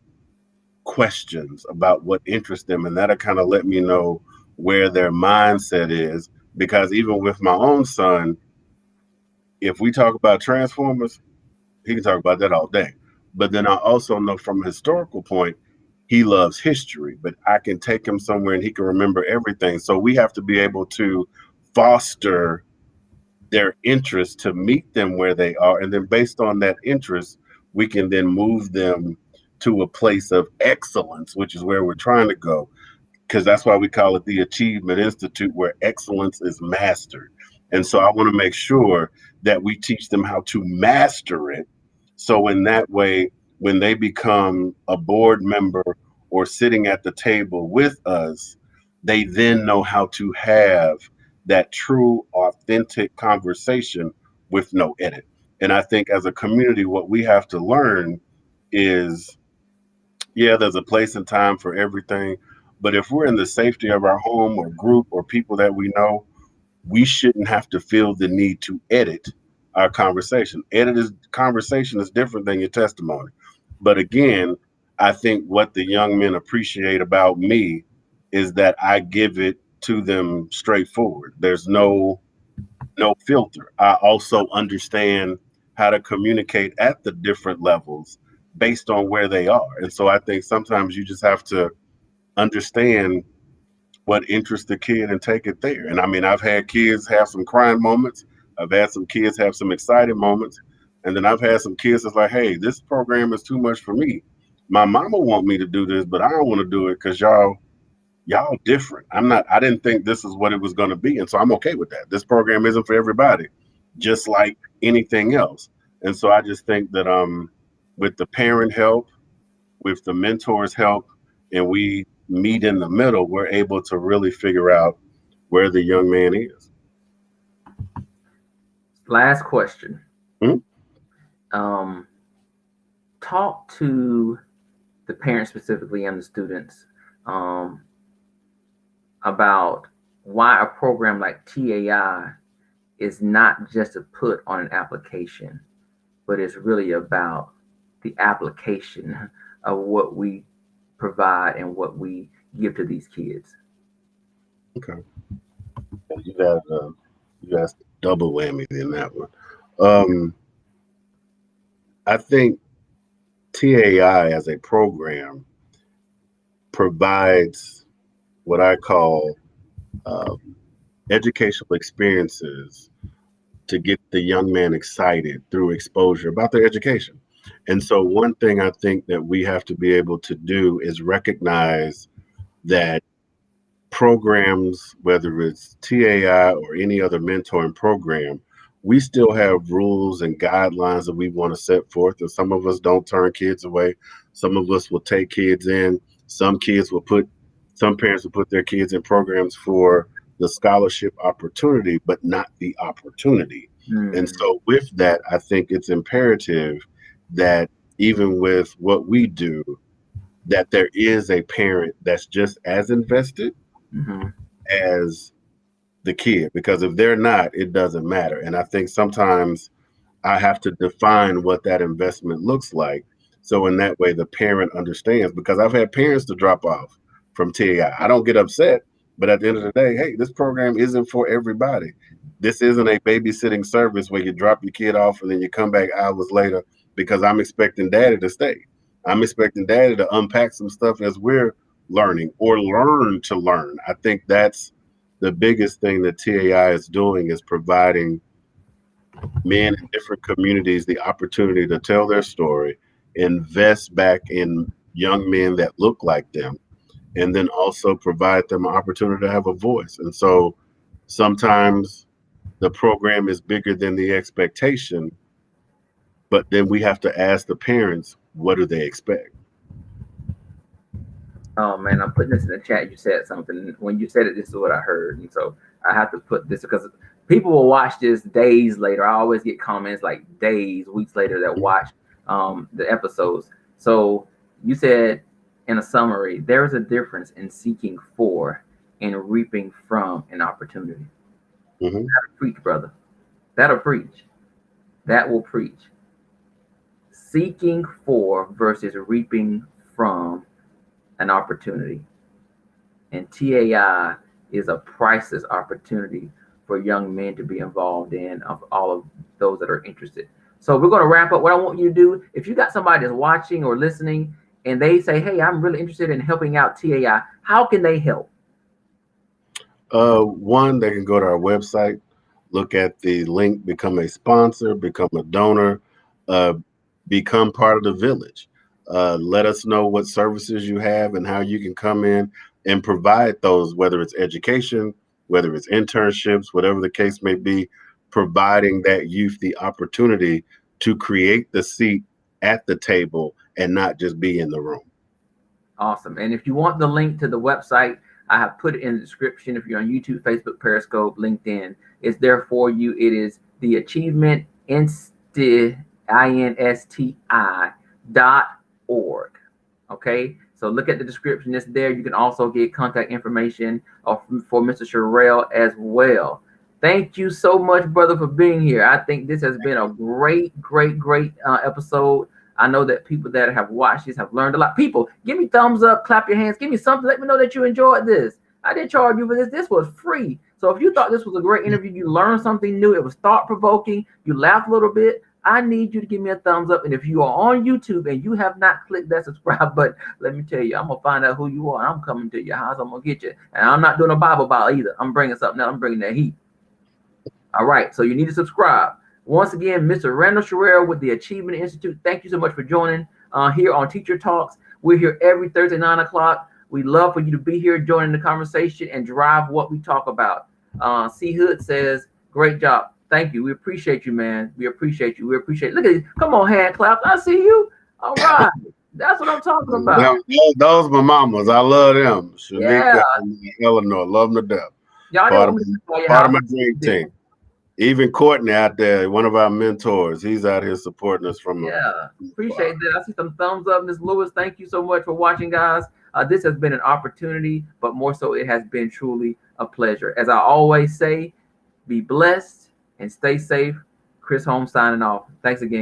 B: questions about what interests them, and that'll kind of let me know where their mindset is. Because even with my own son, if we talk about Transformers, he can talk about that all day. But then I also know from a historical point, he loves history, but I can take him somewhere and he can remember everything. So we have to be able to foster their interest to meet them where they are. And then based on that interest, we can then move them to a place of excellence, which is where we're trying to go, because that's why we call it the Achievement Institute, where excellence is mastered. And so I want to make sure that we teach them how to master it. So in that way, when they become a board member or sitting at the table with us, they then know how to have that true, authentic conversation with no edit. And I think as a community, what we have to learn is, yeah, there's a place and time for everything. But if we're in the safety of our home or group or people that we know, we shouldn't have to feel the need to edit our conversation. Conversation is different than your testimony. But again, I think what the young men appreciate about me is that I give it to them straightforward. There's no filter. I also understand how to communicate at the different levels based on where they are. And so I think sometimes you just have to understand what interests the kid and take it there. And I mean, I've had kids have some crying moments. I've had some kids have some excited moments. And then I've had some kids that's like, hey, this program is too much for me. My mama want me to do this, but I don't want to do it because y'all different. I didn't think this is what it was going to be. And so I'm okay with that. This program isn't for everybody, just like anything else. And so I just think that with the parent help, with the mentors help, and we meet in the middle, we're able to really figure out where the young man is.
A: Last question.
B: Mhm.
A: Talk to the parents specifically and the students about why a program like TAI is not just a put on an application, but it's really about the application of what we provide and what we give to these kids.
B: Okay. You asked double whammy in that one. I think TAI as a program provides what I call educational experiences to get the young man excited through exposure about their education. And so one thing I think that we have to be able to do is recognize that programs, whether it's TAI or any other mentoring program, we still have rules and guidelines that we want to set forth. And some of us don't turn kids away. Some of us will take kids in. Some parents will put their kids in programs for the scholarship opportunity, but not the opportunity. And so with that, I think it's imperative that even with what we do, that there is a parent that's just as invested as the kid, because if they're not, it doesn't matter. And I think sometimes I have to define what that investment looks like. So in that way, the parent understands, because I've had parents to drop off from TAI. I don't get upset, but at the end of the day, hey, this program isn't for everybody. This isn't a babysitting service where you drop your kid off and then you come back hours later, because I'm expecting daddy to stay. I'm expecting daddy to unpack some stuff as we're learning or learn to learn. I think that's the biggest thing that TAI is doing, is providing men in different communities the opportunity to tell their story, invest back in young men that look like them, and then also provide them an opportunity to have a voice. And so sometimes the program is bigger than the expectation, but then we have to ask the parents, what do they expect?
A: Oh man, I'm putting this in the chat. You said something. When you said it, this is what I heard. And so I have to put this because people will watch this days later. I always get comments like days, weeks later that watch the episodes. So you said in a summary, there is a difference in seeking for and reaping from an opportunity. That'll preach, brother. That'll preach. That will preach. Seeking for versus reaping from an opportunity. And TAI is a priceless opportunity for young men to be involved in, of all of those that are interested. So we're going to wrap up. What I want you to do, if you got somebody that's watching or listening and they say, hey, I'm really interested in helping out TAI, how can they help?
B: One, they can go to our website, look at the link, become a sponsor, become a donor, become part of the village. Let us know what services you have and how you can come in and provide those, whether it's education, whether it's internships, whatever the case may be, providing that youth the opportunity to create the seat at the table and not just be in the room.
A: Awesome. And if you want the link to the website, I have put it in the description. If you're on YouTube, Facebook, Periscope, LinkedIn, it's there for you. It is the Achievement INSTI.org. Okay. So look at the description. It's there. You can also get contact information for Mr. Sherrell as well. Thank you so much, brother, for being here. I think this has been a great episode. I know that people that have watched this have learned a lot. People, give me thumbs up, clap your hands, give me something. Let me know that you enjoyed this. I didn't charge you for this. This was free. So if you thought this was a great interview, you learned something new, it was thought-provoking, you laughed a little bit, I need you to give me a thumbs up. And if you are on YouTube and you have not clicked that subscribe button, let me tell you, I'm going to find out who you are. I'm coming to your house. I'm going to get you. And I'm not doing a Bible bow either. I'm bringing something else. I'm bringing that heat. All right. So you need to subscribe. Once again, Mr. Randall Sherrell with the Achievement Institute, thank you so much for joining here on Teacher Talks. We're here every Thursday, 9 o'clock. We'd love for you to be here, joining the conversation, and drive what we talk about. C. Hood says, great job. Thank you. We appreciate you, man. We appreciate you. We appreciate it. Look at this. Come on, hand clap. I see you. All right. That's what I'm talking about.
B: Those my mamas. I love them. Shanika,
A: Yeah.
B: Eleanor, love them to death.
A: Y'all
B: part of my dream team. Even Courtney out there, one of our mentors, he's out here supporting us from.
A: Appreciate that. I see some thumbs up. Ms. Lewis, thank you so much for watching, guys. This has been an opportunity, but more so, it has been truly a pleasure. As I always say, be blessed and stay safe. Chris Holmes signing off. Thanks again.